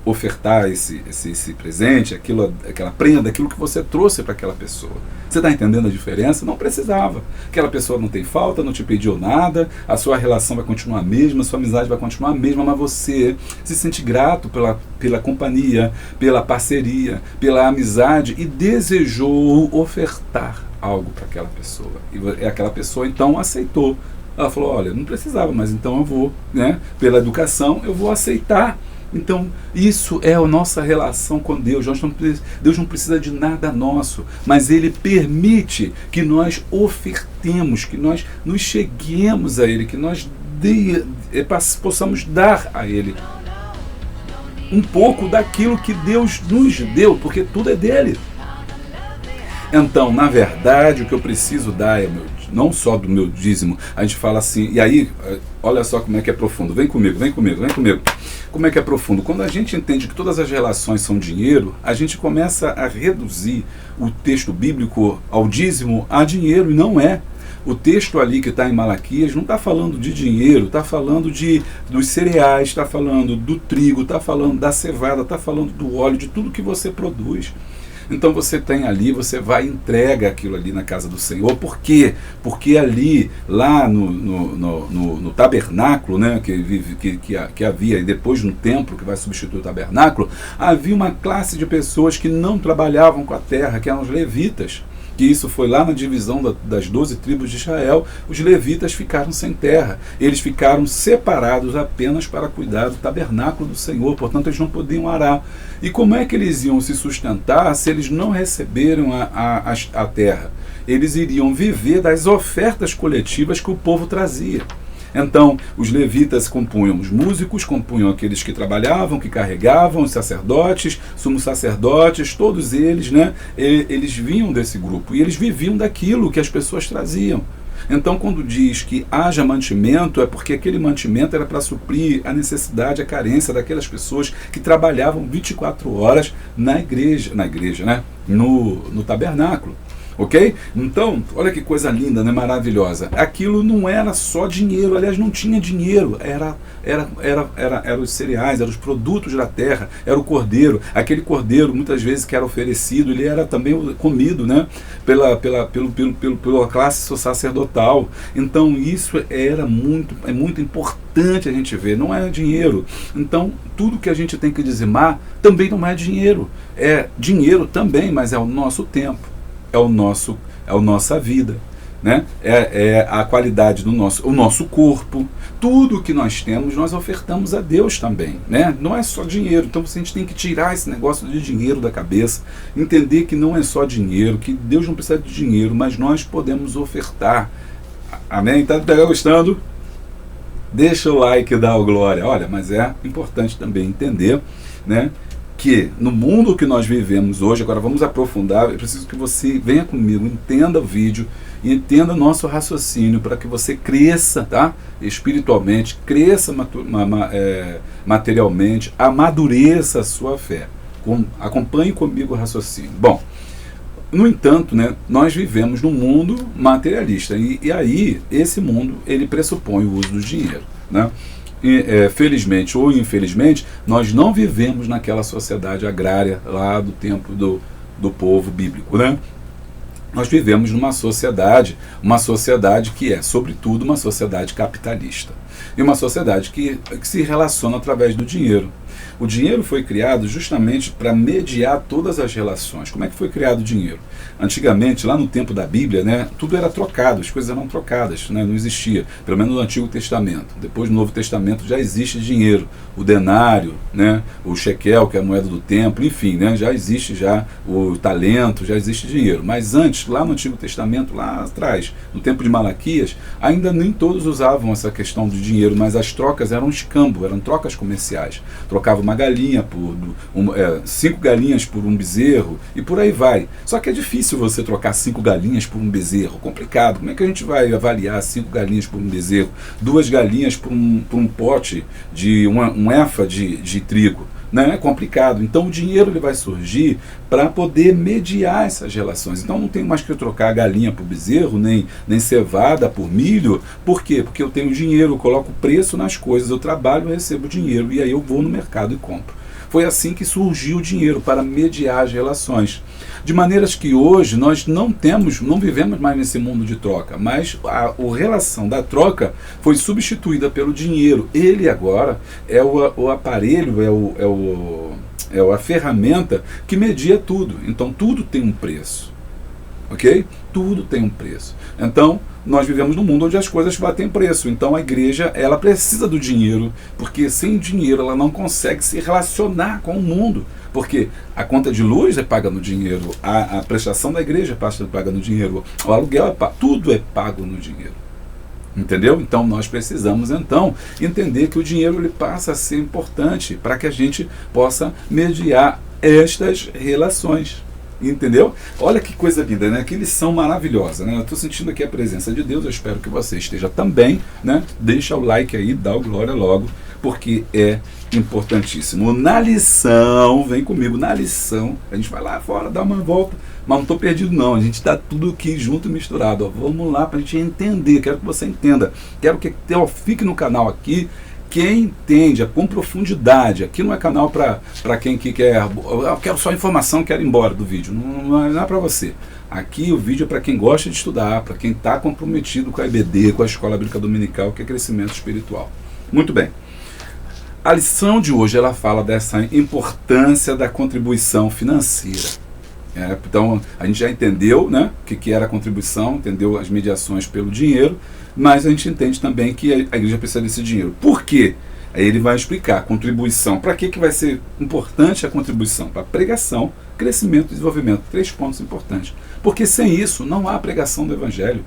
Speaker 1: ofertar esse presente, aquela prenda, aquilo que você trouxe para aquela pessoa. Você está entendendo a diferença? Não precisava. Aquela pessoa não tem falta, não te pediu nada, a sua relação vai continuar a mesma, a sua amizade vai continuar a mesma, mas você se sente grato pela companhia, pela parceria, pela amizade e desejou ofertar algo para aquela pessoa. E aquela pessoa então aceitou. Ela falou, olha, não precisava, mas então eu vou, né? Pela educação, eu vou aceitar. Então, isso é a nossa relação com Deus. Deus não precisa de nada nosso, mas Ele permite que nós ofertemos, que nós nos cheguemos a Ele, que nós possamos dar a Ele um pouco daquilo que Deus nos deu, porque tudo é dele. Então, na verdade, o que eu preciso dar é não só do meu dízimo. A gente fala assim, e aí, olha só como é que é profundo. Vem comigo. Como é que é profundo? Quando a gente entende que todas as relações são dinheiro, a gente começa a reduzir o texto bíblico ao dízimo a dinheiro, e não é. O texto ali que está em Malaquias não está falando de dinheiro, está falando dos cereais, está falando do trigo, está falando da cevada, está falando do óleo, de tudo que você produz. Então você tem ali, você vai e entrega aquilo ali na casa do Senhor. Por quê? Porque ali, lá no tabernáculo, né, que havia, e depois no templo, que vai substituir o tabernáculo, havia uma classe de pessoas que não trabalhavam com a terra, que eram os levitas. Que isso foi lá na divisão das 12 tribos de Israel. Os levitas ficaram sem terra, eles ficaram separados apenas para cuidar do tabernáculo do Senhor, portanto eles não podiam arar. E como é que eles iam se sustentar se eles não receberam a terra? Eles iriam viver das ofertas coletivas que o povo trazia. Então, os levitas compunham, os músicos compunham aqueles que trabalhavam, que carregavam, os sacerdotes, sumos sacerdotes, todos eles, né, eles vinham desse grupo e eles viviam daquilo que as pessoas traziam. Então, quando diz que haja mantimento, é porque aquele mantimento era para suprir a necessidade, a carência daquelas pessoas que trabalhavam 24 horas na igreja, né, no tabernáculo. Ok? Então, olha que coisa linda, né? Maravilhosa. Aquilo não era só dinheiro, aliás, não tinha dinheiro, era os cereais, eram os produtos da terra, era o cordeiro. Aquele cordeiro, muitas vezes, que era oferecido, ele era também comido, né? Pela classe sacerdotal. Então, isso é muito importante a gente ver, não é dinheiro. Então, tudo que a gente tem que dizimar também não é dinheiro. É dinheiro também, mas é o nosso tempo. É a nossa vida, né? É a qualidade do o nosso corpo. Tudo que nós temos, nós ofertamos a Deus também, né? Não é só dinheiro. Então a gente tem que tirar esse negócio de dinheiro da cabeça, entender que não é só dinheiro, que Deus não precisa de dinheiro, mas nós podemos ofertar. Amém? Tá gostando? Deixa o like e dá o glória. Olha, mas é importante também entender, né, que no mundo que nós vivemos hoje, agora vamos aprofundar, eu preciso que você venha comigo, entenda o vídeo, entenda nosso raciocínio para que você cresça, tá? Espiritualmente, cresça materialmente, amadureça a sua fé. Acompanhe comigo o raciocínio. Bom, no entanto, né, nós vivemos num mundo materialista e aí esse mundo ele pressupõe o uso do dinheiro, né? Felizmente ou infelizmente, nós não vivemos naquela sociedade agrária lá do tempo do povo bíblico, né? Nós vivemos numa sociedade que é, sobretudo, uma sociedade capitalista. E uma sociedade que se relaciona através do dinheiro. O dinheiro foi criado justamente para mediar todas as relações. Como é que foi criado o dinheiro? Antigamente, lá no tempo da Bíblia, né, tudo era trocado, as coisas eram trocadas, né, não existia, pelo menos no Antigo Testamento. Depois, no Novo Testamento, já existe dinheiro. O denário, né, o shekel, que é a moeda do templo, enfim, né, já existe já o talento, já existe dinheiro. Mas antes, lá no Antigo Testamento, lá atrás, no tempo de Malaquias, ainda nem todos usavam essa questão do dinheiro, mas as trocas eram escambo, eram trocas comerciais. Trocava uma galinha por 5 galinhas por um bezerro e por aí vai. Só que é difícil você trocar 5 galinhas por um bezerro, complicado. Como é que a gente vai avaliar 5 galinhas por um bezerro? 2 galinhas por um pote de um efa de trigo? Não é complicado. Então o dinheiro ele vai surgir para poder mediar essas relações. Então não tenho mais que trocar galinha por bezerro, nem cevada por milho. Por quê? Porque eu tenho dinheiro, eu coloco preço nas coisas, eu trabalho, eu recebo dinheiro e aí eu vou no mercado e compro. Foi assim que surgiu o dinheiro, para mediar as relações. De maneiras que hoje nós não vivemos mais nesse mundo de troca, mas a relação da troca foi substituída pelo dinheiro. Ele agora é o aparelho, é a ferramenta que media tudo. Então tudo tem um preço. Ok? Tudo tem um preço. Então, nós vivemos num mundo onde as coisas batem preço. Então, a igreja, ela precisa do dinheiro, porque sem dinheiro ela não consegue se relacionar com o mundo. Porque a conta de luz é paga no dinheiro, a prestação da igreja é paga no dinheiro, o aluguel tudo é pago no dinheiro. Entendeu? Então, nós precisamos, entender que o dinheiro ele passa a ser importante para que a gente possa mediar estas relações. Entendeu? Olha que coisa linda, né? Que lição maravilhosa, né? Eu estou sentindo aqui a presença de Deus, eu espero que você esteja também, né? Deixa o like aí, dá o glória logo, porque é importantíssimo. Na lição, vem comigo, na lição, a gente vai lá fora, dá uma volta, mas não estou perdido não, a gente está tudo aqui junto e misturado, ó. Vamos lá para a gente entender, quero que você entenda, quero que fique no canal aqui, quem entende com profundidade. Aqui não é canal para quem que quer, eu quero só informação, quero ir embora do vídeo. Não é para você. Aqui o vídeo é para quem gosta de estudar, para quem está comprometido com a EBD, com a Escola Bíblica Dominical, que é crescimento espiritual. Muito bem. A lição de hoje ela fala dessa importância da contribuição financeira. Então a gente já entendeu, né, o que era a contribuição, entendeu as mediações pelo dinheiro, mas a gente entende também que a igreja precisa desse dinheiro. Por quê? Aí ele vai explicar a contribuição. Para que vai ser importante a contribuição? Para pregação, crescimento e desenvolvimento. 3 pontos importantes. Porque sem isso não há pregação do evangelho.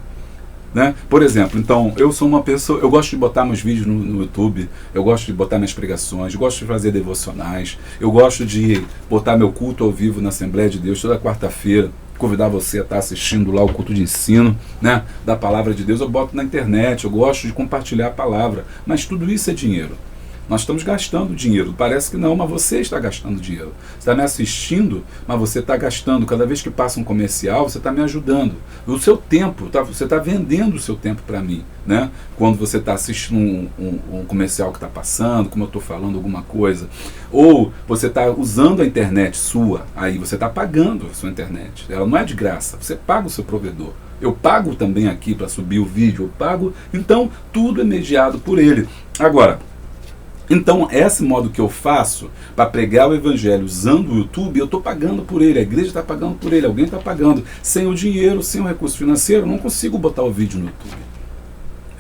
Speaker 1: Né? Por exemplo, então, eu sou uma pessoa, eu gosto de botar meus vídeos no YouTube, eu gosto de botar minhas pregações, gosto de fazer devocionais, eu gosto de botar meu culto ao vivo na Assembleia de Deus toda quarta-feira, convidar você a estar assistindo lá o culto de ensino, né, da Palavra de Deus, eu boto na internet, eu gosto de compartilhar a palavra, mas tudo isso é dinheiro. Nós estamos gastando dinheiro. Parece que não, mas você está gastando dinheiro. Você está me assistindo, mas você está gastando. Cada vez que passa um comercial, você está me ajudando. O seu tempo, você está vendendo o seu tempo para mim. Né? Quando você está assistindo um comercial que está passando, como eu estou falando alguma coisa. Ou você está usando a internet sua, aí você está pagando a sua internet. Ela não é de graça, você paga o seu provedor. Eu pago também aqui para subir o vídeo, eu pago. Então, tudo é mediado por ele. Agora, Então, esse modo que eu faço para pregar o evangelho usando o YouTube, eu estou pagando por ele, a igreja está pagando por ele, alguém está pagando. Sem o dinheiro, sem o recurso financeiro, eu não consigo botar o vídeo no YouTube.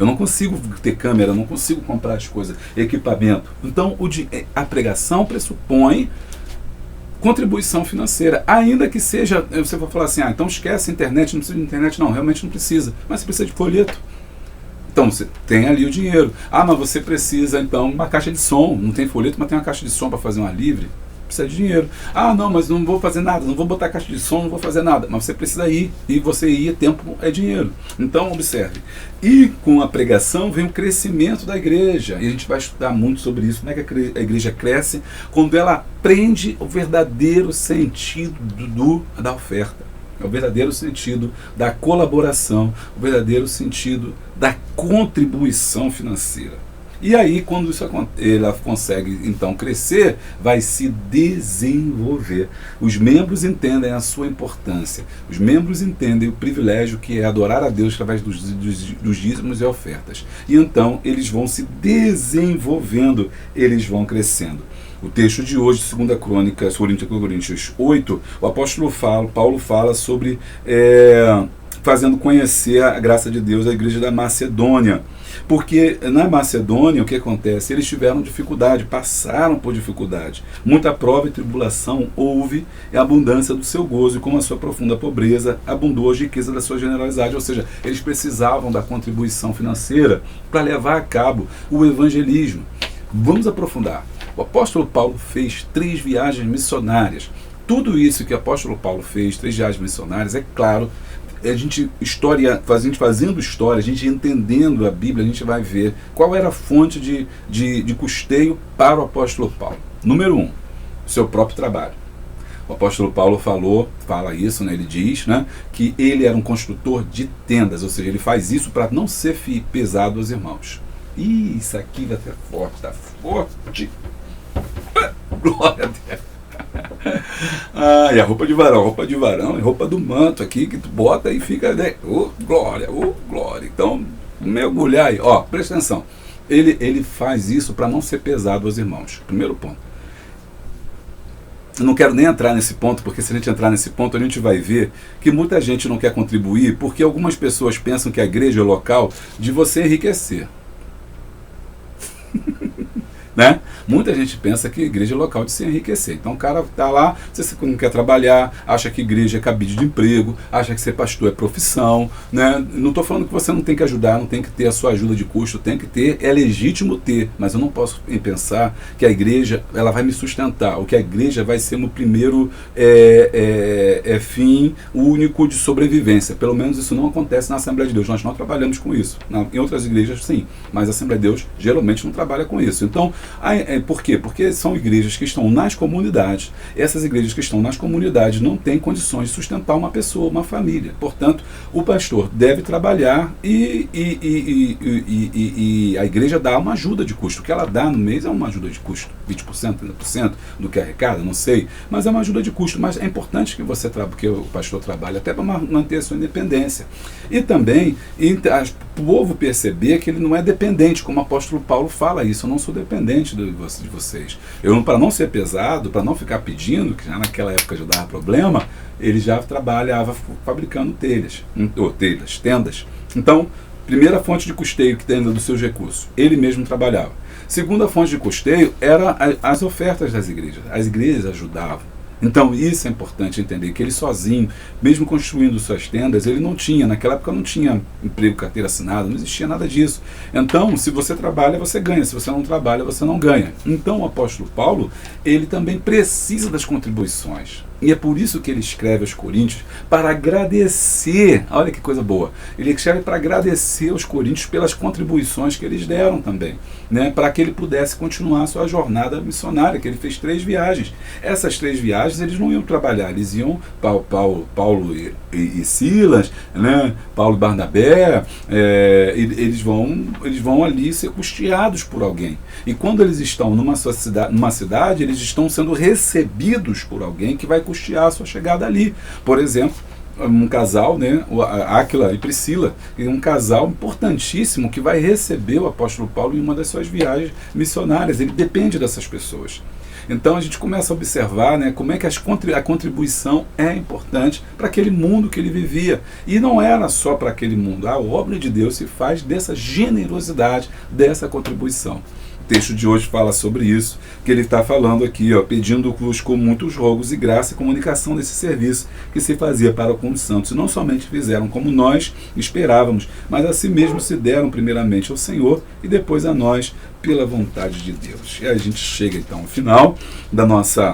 Speaker 1: Eu não consigo ter câmera, eu não consigo comprar as coisas, equipamento. Então, a pregação pressupõe contribuição financeira, ainda que seja, você vai falar assim, então esquece a internet, não precisa de internet. Não, realmente não precisa, mas você precisa de folheto. Então você tem ali o dinheiro. Mas você precisa então uma caixa de som. Não tem folheto, mas tem uma caixa de som para fazer uma livre. Precisa de dinheiro. Não, mas não vou fazer nada, não vou botar caixa de som, não vou fazer nada. Mas você precisa ir, e você ir, tempo é dinheiro. Então observe. E com a pregação vem o crescimento da igreja. E a gente vai estudar muito sobre isso. Como é que a igreja cresce? Quando ela aprende o verdadeiro sentido da oferta. É o verdadeiro sentido da colaboração, o verdadeiro sentido da contribuição financeira. E aí, quando ela consegue então crescer, vai se desenvolver. Os membros entendem a sua importância. Os membros entendem o privilégio que é adorar a Deus através dos dízimos e ofertas. E então eles vão se desenvolvendo, eles vão crescendo. O texto de hoje, 2 Coríntios 8, o apóstolo Paulo fala sobre fazendo conhecer a graça de Deus à igreja da Macedônia. Porque na Macedônia, o que acontece? Eles tiveram dificuldade, passaram por dificuldade. Muita prova e tribulação houve, e a abundância do seu gozo, e como a sua profunda pobreza, abundou a riqueza da sua generosidade. Ou seja, eles precisavam da contribuição financeira para levar a cabo o evangelismo. Vamos aprofundar. O apóstolo Paulo fez 3 viagens missionárias. Tudo isso que o apóstolo Paulo fez, 3 viagens missionárias, é claro, a gente fazendo história, a gente entendendo a Bíblia, a gente vai ver qual era a fonte de custeio para o apóstolo Paulo. Número 1, seu próprio trabalho. O apóstolo Paulo fala isso, né? Ele diz, né, que ele era um construtor de tendas, ou seja, ele faz isso para não ser pesado aos irmãos. Isso aqui vai ser forte, está forte. Glória a Deus. E a roupa de varão, e roupa do manto aqui, que tu bota e fica, né? Glória. Então, mergulhar aí, presta atenção. Ele faz isso para não ser pesado aos irmãos. Primeiro ponto. Eu não quero nem entrar nesse ponto, porque se a gente entrar nesse ponto, a gente vai ver que muita gente não quer contribuir, porque algumas pessoas pensam que a igreja é o local de você enriquecer. Né? Muita gente pensa que a igreja é local de se enriquecer. Então o cara está lá, você não quer trabalhar, acha que igreja é cabide de emprego, acha que ser pastor é profissão, né? Não estou falando que você não tem que ajudar, não tem que ter a sua ajuda de custo, tem que ter, é legítimo ter, mas eu não posso pensar que a igreja ela vai me sustentar, ou que a igreja vai ser meu primeiro fim único de sobrevivência. Pelo menos isso não acontece na Assembleia de Deus, nós não trabalhamos com isso. Em outras igrejas sim, mas a Assembleia de Deus geralmente não trabalha com isso. Então, por quê? Porque são igrejas que estão nas comunidades. Essas igrejas que estão nas comunidades não têm condições de sustentar uma pessoa, uma família. Portanto, o pastor deve trabalhar e a igreja dá uma ajuda de custo. O que ela dá no mês é uma ajuda de custo, 20%, 30% do que arrecada, não sei, mas é uma ajuda de custo. Mas é importante que que o pastor trabalhe até para manter a sua independência. E também o povo perceber que ele não é dependente, como o apóstolo Paulo fala isso. Eu não sou dependente de vocês. Para não ser pesado, para não ficar pedindo, que já naquela época já dava problema, ele já trabalhava fabricando tendas. Então, primeira fonte de custeio que tem dos seus recursos, ele mesmo trabalhava. Segunda fonte de custeio era as ofertas das igrejas. As igrejas ajudavam. Então isso é importante entender, que ele sozinho, mesmo construindo suas tendas, ele não tinha, naquela época não tinha emprego, carteira assinada, não existia nada disso. Então, se você trabalha, você ganha, se você não trabalha, você não ganha. Então o apóstolo Paulo, ele também precisa das contribuições. E é por isso que ele escreve aos Coríntios, para agradecer, olha que coisa boa, ele escreve para agradecer aos Coríntios pelas contribuições que eles deram também, né, para que ele pudesse continuar a sua jornada missionária, que ele fez 3 viagens. Essas 3 viagens eles não iam trabalhar, eles iam, Paulo e Silas, né, Paulo e Barnabé, eles vão ali ser custeados por alguém. E quando eles estão numa cidade, eles estão sendo recebidos por alguém que vai custear a sua chegada ali. Por exemplo, um casal, né, Áquila e Priscila, e um casal importantíssimo que vai receber o apóstolo Paulo em uma das suas viagens missionárias. Ele depende dessas pessoas. Então a gente começa a observar, né, como é que a contribuição é importante para aquele mundo que ele vivia. E não era só para aquele mundo. A obra de Deus se faz dessa generosidade, dessa contribuição. O texto de hoje fala sobre isso, que ele está falando aqui, pedindo-vos com muitos rogos e graça e comunicação desse serviço que se fazia para com os santos. E não somente fizeram como nós esperávamos, mas a si mesmo se deram primeiramente ao Senhor e depois a nós pela vontade de Deus. E a gente chega então ao final da nosso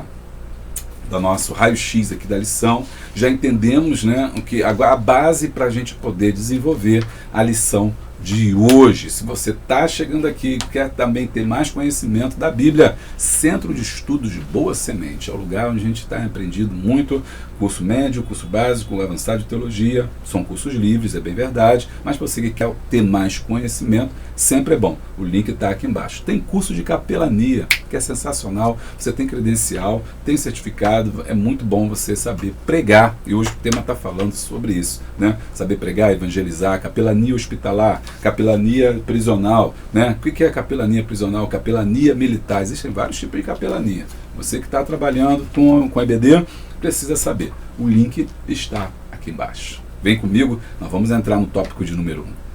Speaker 1: raio-x aqui da lição. Já entendemos, né, a base para a gente poder desenvolver a lição de hoje. Se você está chegando aqui e quer também ter mais conhecimento da Bíblia, Centro de Estudos de Boa Semente é o lugar onde a gente está aprendido muito. Curso médio, curso básico, avançado de teologia, são cursos livres, é bem verdade, mas para você que quer ter mais conhecimento, sempre é bom. O link está aqui embaixo. Tem curso de capelania, que é sensacional, você tem credencial, tem certificado, é muito bom você saber pregar, e hoje o tema está falando sobre isso, né? Saber pregar, evangelizar, capelania hospitalar, capelania prisional, né? O que é capelania prisional? Capelania militar, existem vários tipos de capelania. Você que está trabalhando com EBD, precisa saber. O link está aqui embaixo. Vem comigo, nós vamos entrar no tópico de número 1.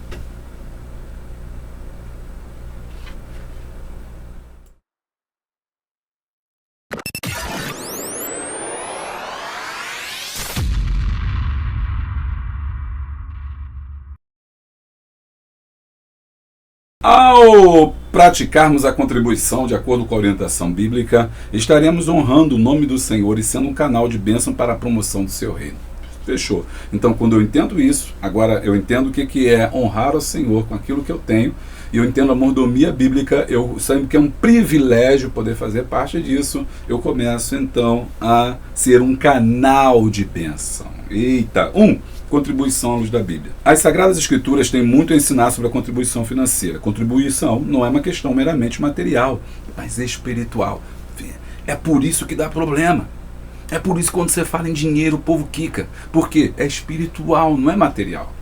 Speaker 1: Ao praticarmos a contribuição de acordo com a orientação bíblica, estaremos honrando o nome do Senhor e sendo um canal de bênção para a promoção do seu reino. Fechou. Então, quando eu entendo isso, agora eu entendo o que é honrar ao Senhor com aquilo que eu tenho, e eu entendo a mordomia bíblica, eu sei que é um privilégio poder fazer parte disso, eu começo então a ser um canal de bênção. Eita! Contribuição à luz da Bíblia. As Sagradas Escrituras têm muito a ensinar sobre a contribuição financeira. Contribuição não é uma questão meramente material, mas espiritual. É por isso que dá problema. É por isso que quando você fala em dinheiro, o povo quica. Porque é espiritual, não é material.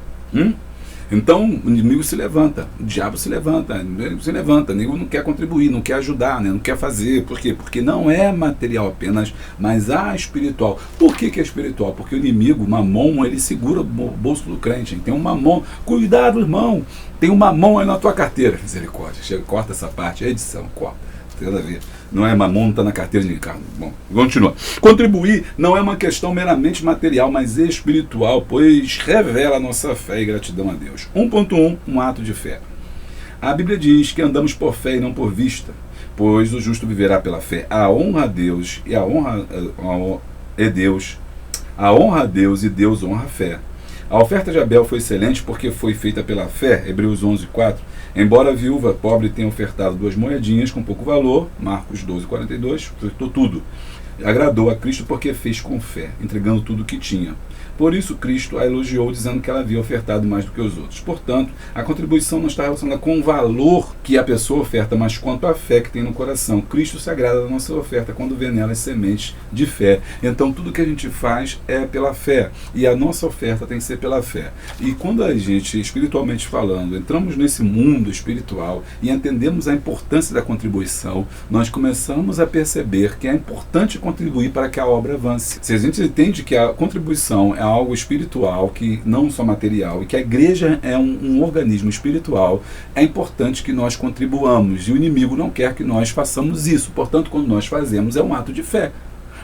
Speaker 1: Então, o inimigo se levanta, o diabo se levanta, o inimigo não quer contribuir, não quer ajudar, né? Não quer fazer. Por quê? Porque não é material apenas, mas espiritual. Por que é espiritual? Porque o inimigo, o mamon, ele segura o bolso do crente. Tem um mamon. Cuidado, irmão. Tem um mamon aí na tua carteira. Misericórdia. Chega, corta essa parte. É edição, corta. Tem nada a ver. Não é mamon, não está na carteira de carro. Bom, continua. Contribuir não é uma questão meramente material, mas espiritual, pois revela a nossa fé e gratidão a Deus. 1.1, um ato de fé. A Bíblia diz que andamos por fé e não por vista, pois o justo viverá pela fé. A honra a Deus e a honra é Deus. A honra a Deus e Deus honra a fé. A oferta de Abel foi excelente porque foi feita pela fé, Hebreus 11:4. Embora a viúva pobre tenha ofertado 2 moedinhas com pouco valor, Marcos 12:42, ofertou tudo. Agradou a Cristo porque fez com fé, entregando tudo o que tinha. Por isso Cristo a elogiou, dizendo que ela havia ofertado mais do que os outros. Portanto, a contribuição não está relacionada com o valor que a pessoa oferta, mas quanto à fé que tem no coração. Cristo se agrada da nossa oferta quando vê nela as sementes de fé. Então, tudo que a gente faz é pela fé. E a nossa oferta tem que ser pela fé. E quando a gente, espiritualmente falando, entramos nesse mundo espiritual e entendemos a importância da contribuição, nós começamos a perceber que é importante contribuir para que a obra avance. Se a gente entende que a contribuição é algo espiritual, que não só material, e que a igreja é um organismo espiritual, é importante que nós contribuamos, e o inimigo não quer que nós façamos isso. Portanto, quando nós fazemos, é um ato de fé.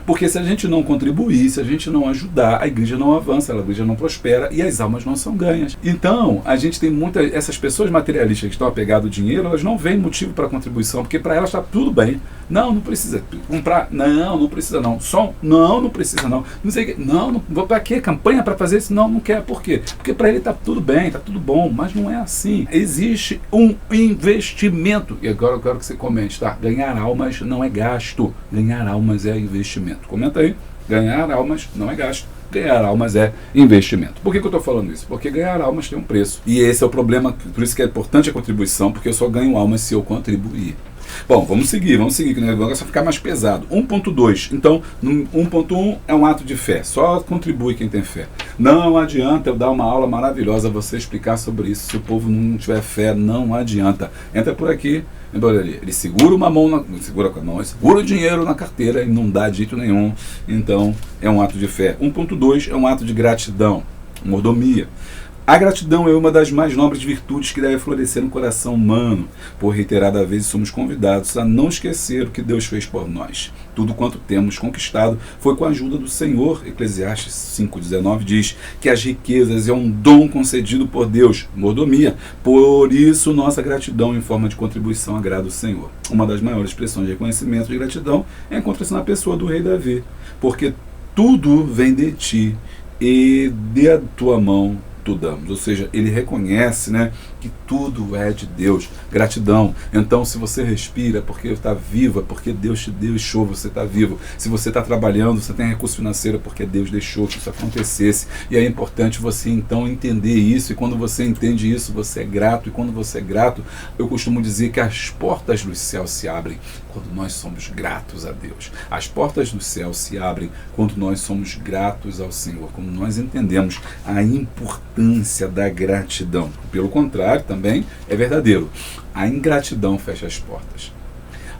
Speaker 1: Porque se a gente não contribuir, se a gente não ajudar, a igreja não avança, a igreja não prospera e as almas não são ganhas. Então, a gente tem essas pessoas materialistas que estão apegadas ao dinheiro, elas não veem motivo para contribuição, porque para elas está tudo bem. Não precisa comprar. Não precisa não. Som? Não precisa não. Não sei o que. Não vou para quê? Campanha para fazer isso? Não quer. Por quê? Porque para ele está tudo bem, está tudo bom, mas não é assim. Existe um investimento. E agora eu quero que você comente, tá? Ganhar almas não é gasto. Ganhar almas é investimento. Comenta aí. Ganhar almas não é gasto. Ganhar almas é investimento. Por que eu estou falando isso? Porque ganhar almas tem um preço. E esse é o problema, por isso que é importante a contribuição, porque eu só ganho almas se eu contribuir. Bom, vamos seguir, que o negócio vai ficar mais pesado. 1.2. Então, no 1.1 é um ato de fé. Só contribui quem tem fé. Não adianta eu dar uma aula maravilhosa, você explicar sobre isso. Se o povo não tiver fé, não adianta. Entra por aqui, ele segura uma mão, segura com a mão, segura o dinheiro na carteira e não dá de jeito nenhum. Então, é um ato de fé. 1.2 é um ato de gratidão, mordomia. A gratidão é uma das mais nobres virtudes que deve florescer no coração humano, por reiterada vezes somos convidados a não esquecer o que Deus fez por nós. Tudo quanto temos conquistado foi com a ajuda do Senhor. Eclesiastes 5,19 diz que as riquezas é um dom concedido por Deus, mordomia. Por isso, nossa gratidão em forma de contribuição agrada o Senhor. Uma das maiores expressões de reconhecimento de gratidão é encontrar-se na pessoa do rei Davi, porque tudo vem de ti e de tua mão damos. Ou seja, ele reconhece, né, que tudo é de Deus. Gratidão. Então, se você respira, porque está viva, porque Deus te deixou, você está vivo. Se você está trabalhando, você tem recurso financeiro, porque Deus deixou que isso acontecesse. E é importante você, então, entender isso. E quando você entende isso, você é grato. E quando você é grato, eu costumo dizer que as portas do céu se abrem quando nós somos gratos a Deus. As portas do céu se abrem quando nós somos gratos ao Senhor, quando nós entendemos a importância da gratidão. Pelo contrário, também é verdadeiro. A ingratidão fecha as portas.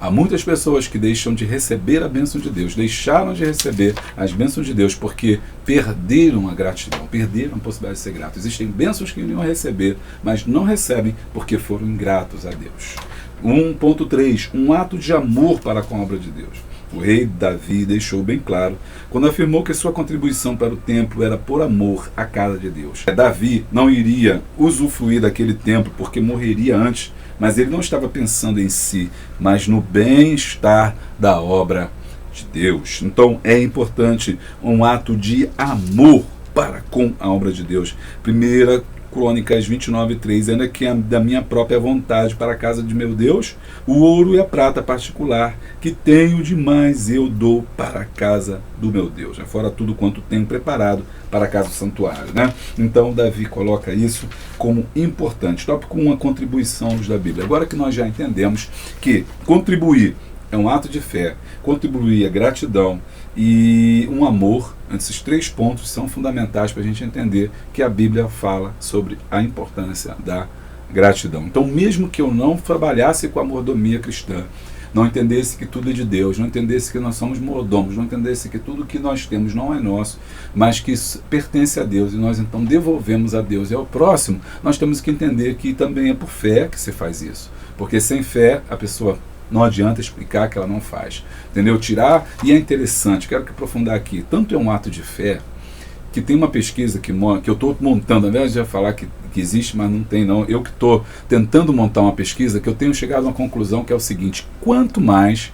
Speaker 1: Há muitas pessoas que deixam de receber a bênção de Deus, deixaram de receber as bênçãos de Deus porque perderam a gratidão, perderam a possibilidade de ser gratos. Existem bênçãos que iriam receber, mas não recebem porque foram ingratos a Deus. 1.3. Um ato de amor para com a obra de Deus. O rei Davi deixou bem claro quando afirmou que sua contribuição para o templo era por amor à casa de Deus. Davi não iria usufruir daquele templo porque morreria antes, mas ele não estava pensando em si, mas no bem-estar da obra de Deus. Então é importante um ato de amor para com a obra de Deus. Primeira Crônicas 29:3, ainda que da minha própria vontade para a casa de meu Deus, o ouro e a prata particular que tenho demais eu dou para a casa do meu Deus, fora tudo quanto tenho preparado para a casa do santuário, né? Então Davi coloca isso como importante. Tópico 1, a contribuição da Bíblia. Agora que nós já entendemos que contribuir é um ato de fé, contribuir é gratidão e um amor, esses três pontos são fundamentais para a gente entender que a Bíblia fala sobre a importância da gratidão. Então, mesmo que eu não trabalhasse com a mordomia cristã, não entendesse que tudo é de Deus, não entendesse que nós somos mordomos, não entendesse que tudo que nós temos não é nosso, mas que isso pertence a Deus e nós então devolvemos a Deus e ao próximo, nós temos que entender que também é por fé que se faz isso. Porque sem fé, a pessoa não adianta explicar que ela não faz. Entendeu? Tirar, e é interessante, quero aprofundar aqui, tanto é um ato de fé, que tem uma pesquisa que eu estou montando, ao invés de falar que existe, mas não tem não, eu que estou tentando montar uma pesquisa, que eu tenho chegado a uma conclusão que é o seguinte: quanto mais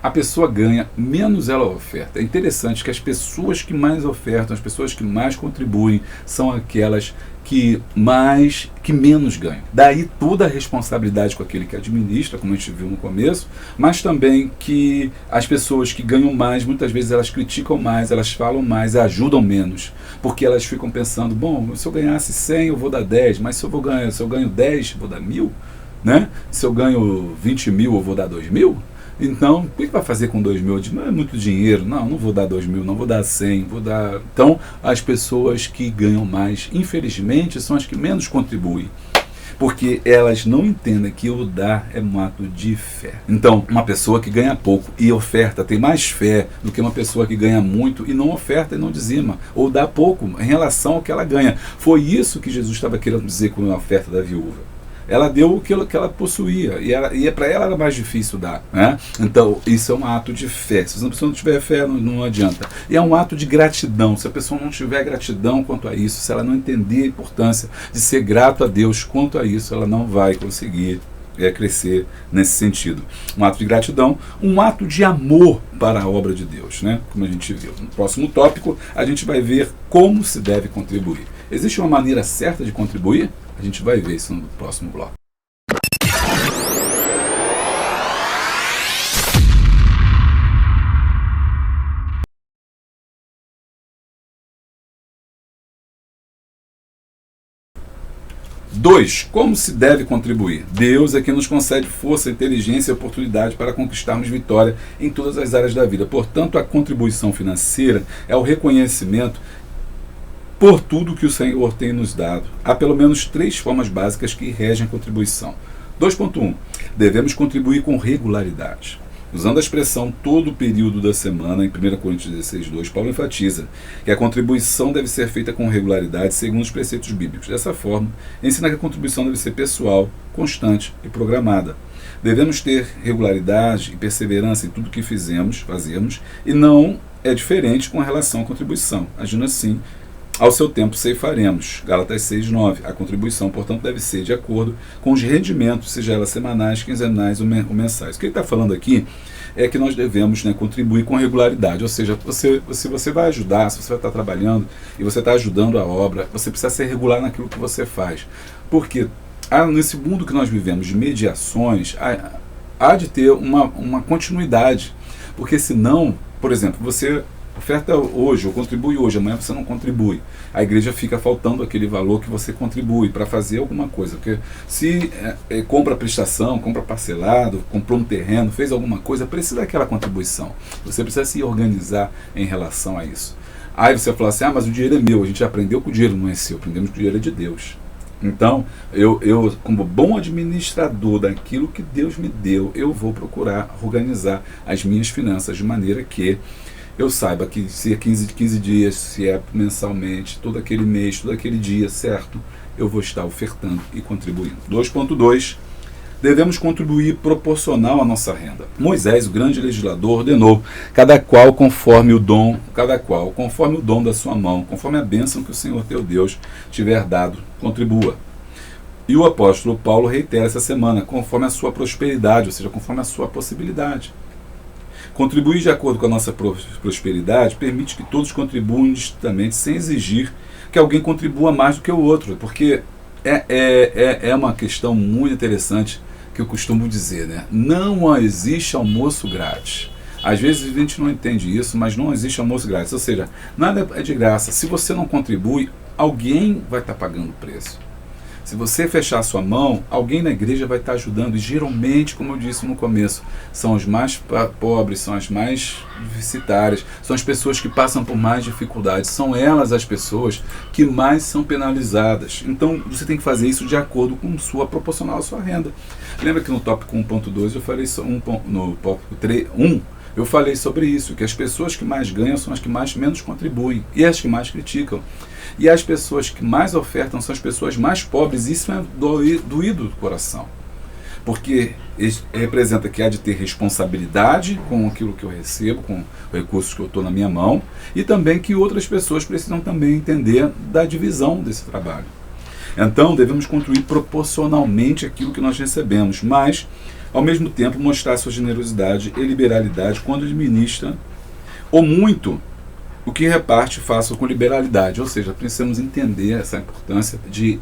Speaker 1: a pessoa ganha, menos ela oferta. É interessante que as pessoas que mais ofertam, as pessoas que mais contribuem, são aquelas que menos ganham. Daí toda a responsabilidade com aquele que administra, como a gente viu no começo, mas também que as pessoas que ganham mais, muitas vezes elas criticam mais, elas falam mais, ajudam menos, porque elas ficam pensando, bom, se eu ganhasse 100 eu vou dar 10, mas se eu ganho 10 eu vou dar 1.000, né? Se eu ganho 20 mil eu vou dar 2.000? Então, o que vai fazer com 2.000? Não é muito dinheiro. Não vou dar 2.000, não vou dar 100, vou dar... Então, as pessoas que ganham mais, infelizmente, são as que menos contribuem. Porque elas não entendem que o dar é um ato de fé. Então, uma pessoa que ganha pouco e oferta tem mais fé do que uma pessoa que ganha muito e não oferta e não dizima, ou dá pouco em relação ao que ela ganha. Foi isso que Jesus estava querendo dizer com a oferta da viúva. Ela deu o que ela possuía, e para ela era mais difícil dar, né? Então, isso é um ato de fé. Se a pessoa não tiver fé, não adianta. E é um ato de gratidão. Se a pessoa não tiver gratidão quanto a isso, se ela não entender a importância de ser grato a Deus quanto a isso, ela não vai conseguir crescer nesse sentido. Um ato de gratidão, um ato de amor para a obra de Deus, né? Como a gente viu. No próximo tópico, a gente vai ver como se deve contribuir. Existe uma maneira certa de contribuir? A gente vai ver isso no próximo bloco. 2. Como se deve contribuir? Deus é quem nos concede força, inteligência e oportunidade para conquistarmos vitória em todas as áreas da vida. Portanto, a contribuição financeira é o reconhecimento por tudo que o Senhor tem nos dado. Há pelo menos 3 formas básicas que regem a contribuição. 2.1. Devemos contribuir com regularidade. Usando a expressão todo o período da semana, em 1 Coríntios 16:2, Paulo enfatiza que a contribuição deve ser feita com regularidade segundo os preceitos bíblicos. Dessa forma, ensina que a contribuição deve ser pessoal, constante e programada. Devemos ter regularidade e perseverança em tudo que fazemos, e não é diferente com relação à contribuição. Agindo assim, ao seu tempo ceifaremos. Gálatas 6:9. A contribuição, portanto, deve ser de acordo com os rendimentos, seja elas semanais, quinzenais ou mensais. O que ele está falando aqui é que nós devemos, contribuir com regularidade. Ou seja, se você vai ajudar, se você vai estar trabalhando e você está ajudando a obra, você precisa ser regular naquilo que você faz. Porque nesse mundo que nós vivemos de mediações, há de ter uma continuidade. Porque senão, por exemplo, você oferta hoje, ou contribui hoje, amanhã você não contribui. A igreja fica faltando aquele valor que você contribui para fazer alguma coisa. Porque se compra prestação, compra parcelado, comprou um terreno, fez alguma coisa, precisa daquela contribuição. Você precisa se organizar em relação a isso. Aí você fala assim, mas o dinheiro é meu. A gente aprendeu que o dinheiro não é seu, aprendemos que o dinheiro é de Deus. Então, eu como bom administrador daquilo que Deus me deu, eu vou procurar organizar as minhas finanças de maneira que eu saiba que se é 15 dias, se é mensalmente, todo aquele mês, todo aquele dia, certo? Eu vou estar ofertando e contribuindo. 2.2. Devemos contribuir proporcional à nossa renda. Moisés, o grande legislador, ordenou, cada qual conforme o dom da sua mão, conforme a bênção que o Senhor teu Deus tiver dado, contribua. E o apóstolo Paulo reitera essa semana, conforme a sua prosperidade, ou seja, conforme a sua possibilidade. Contribuir de acordo com a nossa prosperidade permite que todos contribuam indistintamente, sem exigir que alguém contribua mais do que o outro, porque é uma questão muito interessante que eu costumo dizer, não existe almoço grátis. Às vezes a gente não entende isso, mas não existe almoço grátis, ou seja, nada é de graça. Se você não contribui, alguém vai estar pagando o preço. Se você fechar a sua mão, alguém na igreja vai estar ajudando. E geralmente, como eu disse no começo, são os mais pobres, são as mais deficitárias, são as pessoas que passam por mais dificuldades. São elas as pessoas que mais são penalizadas. Então, você tem que fazer isso de acordo com proporcional à sua renda. Lembra que no tópico 1.2 eu falei no tópico 1, eu falei sobre isso, que as pessoas que mais ganham são as que menos contribuem e as que mais criticam. E as pessoas que mais ofertam são as pessoas mais pobres. Isso é doído do coração. Porque representa que há de ter responsabilidade com aquilo que eu recebo, com os recursos que eu estou na minha mão, e também que outras pessoas precisam também entender da divisão desse trabalho. Então, devemos contribuir proporcionalmente aquilo que nós recebemos, mas, ao mesmo tempo, mostrar sua generosidade e liberalidade quando administra ou muito o que reparte, faça com liberalidade. Ou seja, precisamos entender essa importância de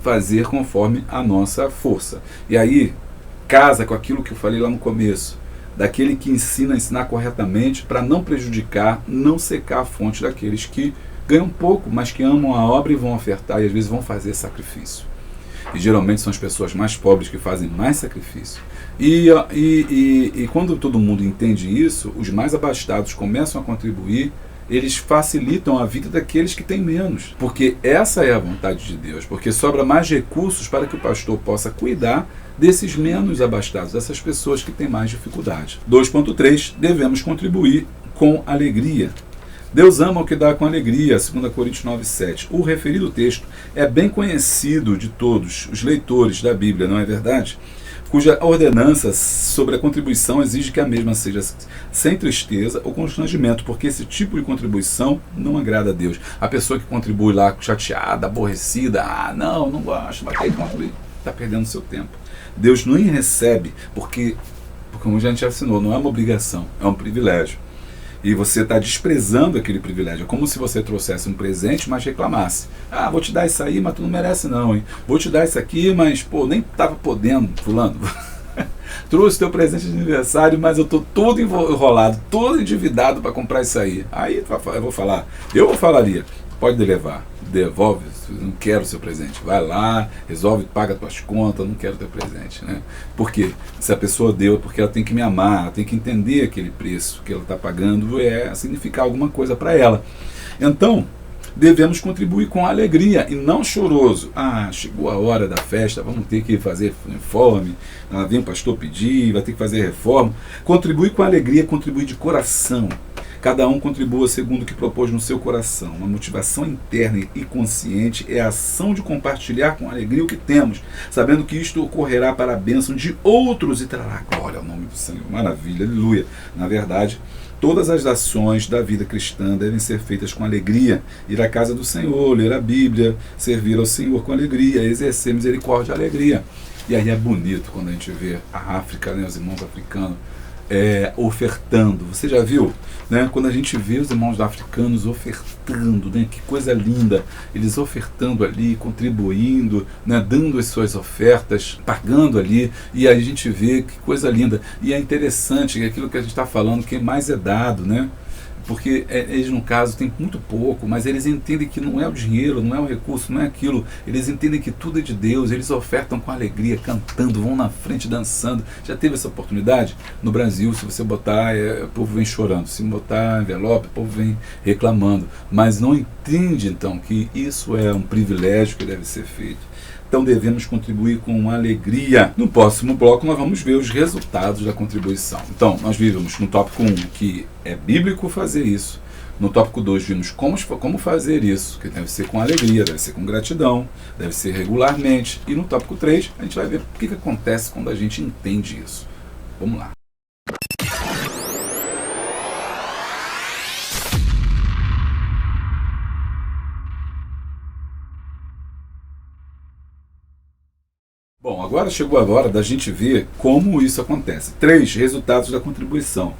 Speaker 1: fazer conforme a nossa força. E aí, casa com aquilo que eu falei lá no começo, daquele que ensina a ensinar corretamente para não prejudicar, não secar a fonte daqueles que ganham pouco, mas que amam a obra e vão ofertar e às vezes vão fazer sacrifício. E geralmente são as pessoas mais pobres que fazem mais sacrifício. E quando todo mundo entende isso, os mais abastados começam a contribuir, eles facilitam a vida daqueles que têm menos. Porque essa é a vontade de Deus. Porque sobra mais recursos para que o pastor possa cuidar desses menos abastados, dessas pessoas que têm mais dificuldade. 2.3. Devemos contribuir com alegria. Deus ama o que dá com alegria, 2 Coríntios 9:7. O referido texto é bem conhecido de todos os leitores da Bíblia, não é verdade? Cuja ordenança sobre a contribuição exige que a mesma seja sem tristeza ou constrangimento, porque esse tipo de contribuição não agrada a Deus. A pessoa que contribui lá chateada, aborrecida, não gosto, vai ter que contribuir, está perdendo seu tempo. Deus nem recebe, porque como a gente já ensinou, não é uma obrigação, é um privilégio. E você está desprezando aquele privilégio. É como se você trouxesse um presente, mas reclamasse. Vou te dar isso aí, mas tu não merece não, hein? Vou te dar isso aqui, mas, nem estava podendo, fulano. Trouxe teu presente de aniversário, mas eu estou todo enrolado, todo endividado para comprar isso aí. Aí eu falaria. pode levar, devolve, não quero o seu presente, vai lá, resolve, paga as tuas contas, não quero o teu presente, né? Por quê? Se a pessoa deu, é porque ela tem que me amar, ela tem que entender aquele preço que ela está pagando, significar alguma coisa para ela. Então, devemos contribuir com alegria e não choroso. Chegou a hora da festa, vamos ter que fazer reforma, vem o pastor pedir, vai ter que fazer reforma. Contribuir com alegria, contribuir de coração. Cada um contribua segundo o que propôs no seu coração. Uma motivação interna e consciente é a ação de compartilhar com alegria o que temos, sabendo que isto ocorrerá para a bênção de outros e trará glória ao nome do Senhor. Maravilha, aleluia. Na verdade, todas as ações da vida cristã devem ser feitas com alegria. Ir à casa do Senhor, ler a Bíblia, servir ao Senhor com alegria, exercer misericórdia e alegria. E aí é bonito quando a gente vê a África, né, os irmãos africanos, ofertando. Você já viu? Né? Quando a gente vê os irmãos africanos ofertando, né? Que coisa linda, eles ofertando ali, contribuindo, né? Dando as suas ofertas, pagando ali, e aí a gente vê que coisa linda. E é interessante que aquilo que a gente está falando, que mais é dado, né? Porque eles, no caso, têm muito pouco, mas eles entendem que não é o dinheiro, não é o recurso, não é aquilo. Eles entendem que tudo é de Deus, eles ofertam com alegria, cantando, vão na frente, dançando. Já teve essa oportunidade? No Brasil, se você botar, o povo vem chorando. Se botar envelope, o povo vem reclamando. Mas não entende, então, que isso é um privilégio que deve ser feito. Então devemos contribuir com alegria. No próximo bloco nós vamos ver os resultados da contribuição. Então, nós vimos no tópico 1 que é bíblico fazer isso. No tópico 2 vimos como fazer isso, que deve ser com alegria, deve ser com gratidão, deve ser regularmente. E no tópico 3 a gente vai ver o que acontece quando a gente entende isso. Vamos lá. Bom, agora chegou a hora da gente ver como isso acontece. 3 resultados da contribuição.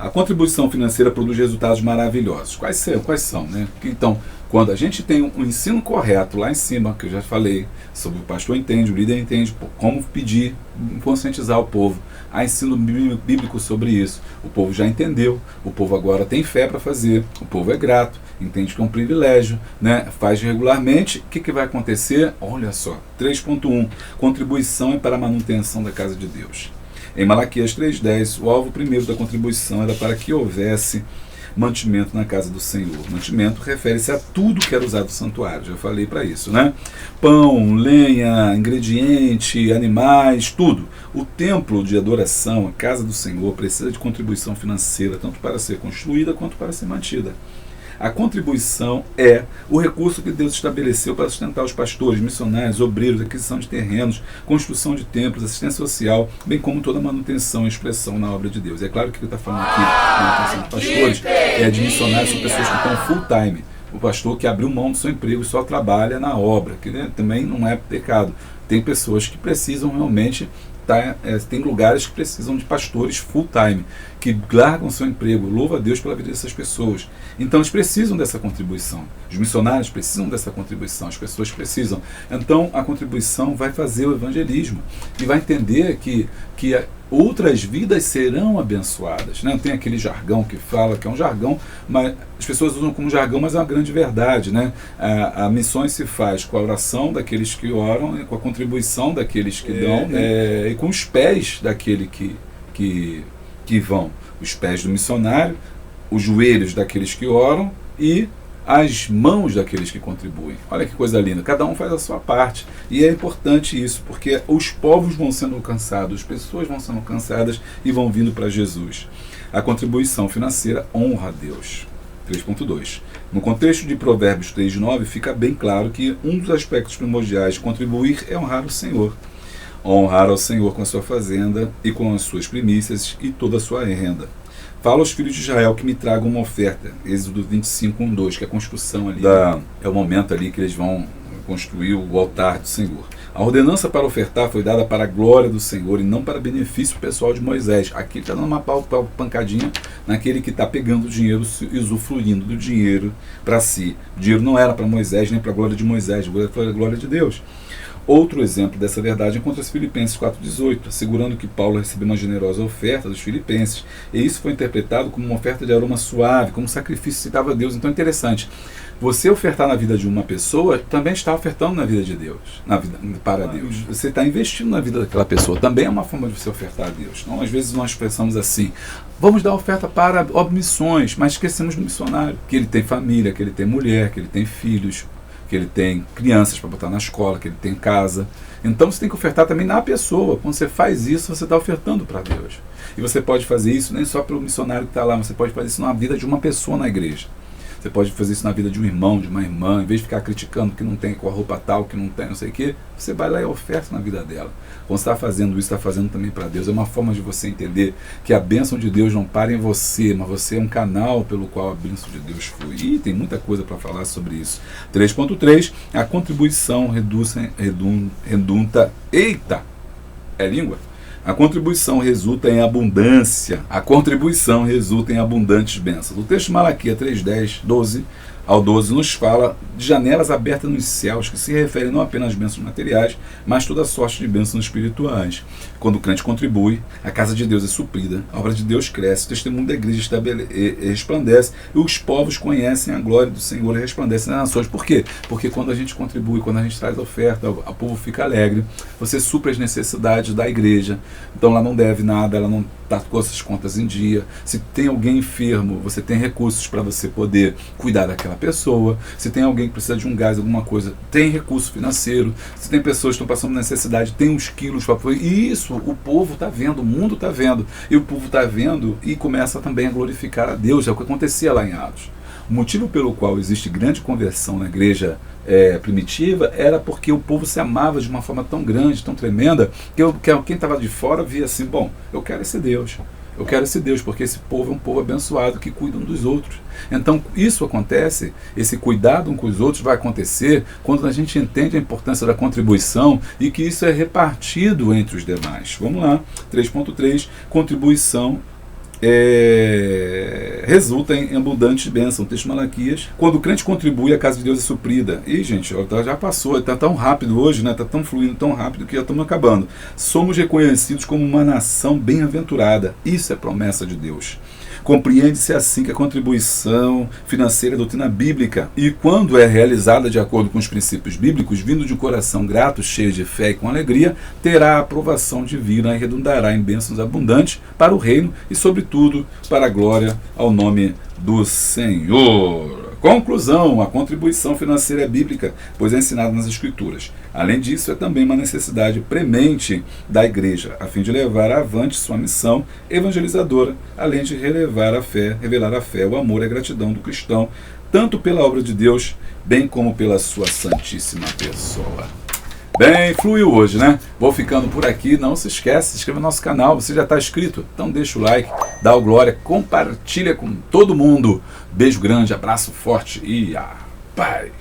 Speaker 1: A contribuição financeira produz resultados maravilhosos. Quais são, né? Então, quando a gente tem um ensino correto lá em cima, que eu já falei, sobre o pastor entende, o líder entende, como pedir, conscientizar o povo. Há ensino bíblico sobre isso. O povo já entendeu, o povo agora tem fé para fazer, o povo é grato, entende que é um privilégio, né? Faz regularmente. O que vai acontecer? Olha só, 3.1, contribuição é para a manutenção da casa de Deus. Em Malaquias 3.10, o alvo primeiro da contribuição era para que houvesse mantimento na casa do Senhor. Mantimento refere-se a tudo que era usado no santuário, já falei para isso, né? Pão, lenha, ingrediente, animais, tudo. O templo de adoração, a casa do Senhor, precisa de contribuição financeira, tanto para ser construída quanto para ser mantida. A contribuição é o recurso que Deus estabeleceu para sustentar os pastores, missionários, obreiros, aquisição de terrenos, construção de templos, assistência social, bem como toda manutenção e expressão na obra de Deus. É claro que ele está falando aqui de manutenção de pastores, de missionários, são pessoas que estão full time. O pastor que abriu mão do seu emprego e só trabalha na obra, que também não é pecado. Tem pessoas que precisam realmente... tem lugares que precisam de pastores full time, que largam seu emprego. Louva a Deus pela vida dessas pessoas. Então eles precisam dessa contribuição. Os missionários precisam dessa contribuição, as pessoas precisam. Então a contribuição vai fazer o evangelismo e vai entender que outras vidas serão abençoadas, né? Tem aquele jargão que fala que é um jargão, mas as pessoas usam como jargão, mas é uma grande verdade, né? A missões se faz com a oração daqueles que oram, com a contribuição daqueles que dão, e com os pés daquele que vão, os pés do missionário, os joelhos daqueles que oram e as mãos daqueles que contribuem. Olha que coisa linda, cada um faz a sua parte, e é importante isso, porque os povos vão sendo alcançados, as pessoas vão sendo alcançadas e vão vindo para Jesus. A contribuição financeira honra a Deus. 3.2. No contexto de Provérbios 3.9, fica bem claro que um dos aspectos primordiais de contribuir é honrar o Senhor. Honrar ao Senhor com a sua fazenda e com as suas primícias e toda a sua renda. Fala aos filhos de Israel que me tragam uma oferta. Êxodo 25:2, que é a construção ali. É o momento ali que eles vão construir o altar do Senhor. A ordenança para ofertar foi dada para a glória do Senhor e não para benefício pessoal de Moisés. Aqui está dando uma pancadinha naquele que está pegando o dinheiro e usufruindo do dinheiro para si. O dinheiro não era para Moisés nem para a glória de Moisés, era para a glória de Deus. Outro exemplo dessa verdade encontra-se em Filipenses 4,18, assegurando que Paulo recebeu uma generosa oferta dos filipenses, e isso foi interpretado como uma oferta de aroma suave, como um sacrifício que se dava a Deus. Então é interessante, você ofertar na vida de uma pessoa, também está ofertando na vida de Deus, para Deus. Você está investindo na vida daquela pessoa, também é uma forma de você ofertar a Deus. Então, às vezes nós pensamos assim, vamos dar oferta para missões, mas esquecemos do missionário, que ele tem família, que ele tem mulher, que ele tem filhos, que ele tem crianças para botar na escola, que ele tem casa. Então você tem que ofertar também na pessoa. Quando você faz isso, você está ofertando para Deus. E você pode fazer isso nem só pelo missionário que está lá, você pode fazer isso na vida de uma pessoa na igreja. Você pode fazer isso na vida de um irmão, de uma irmã, em vez de ficar criticando que não tem com a roupa tal, que não tem não sei o quê, você vai lá e oferta na vida dela. Quando você está fazendo isso, está fazendo também para Deus. É uma forma de você entender que a bênção de Deus não para em você, mas você é um canal pelo qual a bênção de Deus flui. E tem muita coisa para falar sobre isso. 3.3, a contribuição redunda. Eita! É língua? A contribuição resulta em abundância. A contribuição resulta em abundantes bênçãos. O texto de Malaquias 3:10, 12 ao 12 nos fala de janelas abertas nos céus, que se referem não apenas às bênçãos materiais, mas toda sorte de bênçãos espirituais. Quando o crente contribui, a casa de Deus é suprida, a obra de Deus cresce, o testemunho da igreja resplandece, e os povos conhecem a glória do Senhor e resplandecem nas nações. Por quê? Porque quando a gente contribui, quando a gente traz oferta, o povo fica alegre, você supre as necessidades da igreja, então ela não deve nada, ela não está com essas contas em dia. Se tem alguém enfermo, você tem recursos para você poder cuidar daquela pessoa. Se tem alguém que precisa de um gás, alguma coisa, tem recurso financeiro. Se tem pessoas que estão passando necessidade, tem uns quilos para apoiar. E isso o povo está vendo, o mundo está vendo. E o povo está vendo e começa também a glorificar a Deus. É o que acontecia lá em Atos. O motivo pelo qual existe grande conversão na igreja primitiva era porque o povo se amava de uma forma tão grande, tão tremenda, que quem estava de fora via assim, bom, eu quero esse Deus. Eu quero esse Deus, porque esse povo é um povo abençoado que cuida um dos outros. Então isso acontece, esse cuidado um com os outros vai acontecer quando a gente entende a importância da contribuição e que isso é repartido entre os demais. Vamos lá, 3.3, contribuição resulta em abundante bênção. Texto de Malaquias. Quando o crente contribui, a casa de Deus é suprida. E, gente, já passou, está tão rápido hoje, né? Está tão fluindo, tão rápido que já estamos acabando. Somos reconhecidos como uma nação bem-aventurada. Isso é promessa de Deus. Compreende-se assim que a contribuição financeira é doutrina bíblica e quando é realizada de acordo com os princípios bíblicos, vindo de um coração grato, cheio de fé e com alegria, terá a aprovação divina e redundará em bênçãos abundantes para o reino e, sobretudo, para a glória ao nome do Senhor. Conclusão, a contribuição financeira é bíblica, pois é ensinada nas Escrituras. Além disso, é também uma necessidade premente da igreja, a fim de levar avante sua missão evangelizadora, além de revelar a fé, o amor e a gratidão do cristão, tanto pela obra de Deus, bem como pela sua santíssima pessoa. Bem, fluiu hoje, né? Vou ficando por aqui. Não se esquece, se inscreva no nosso canal. Você já está inscrito? Então deixa o like, dá o glória, compartilha com todo mundo. Beijo grande, abraço forte e a paz!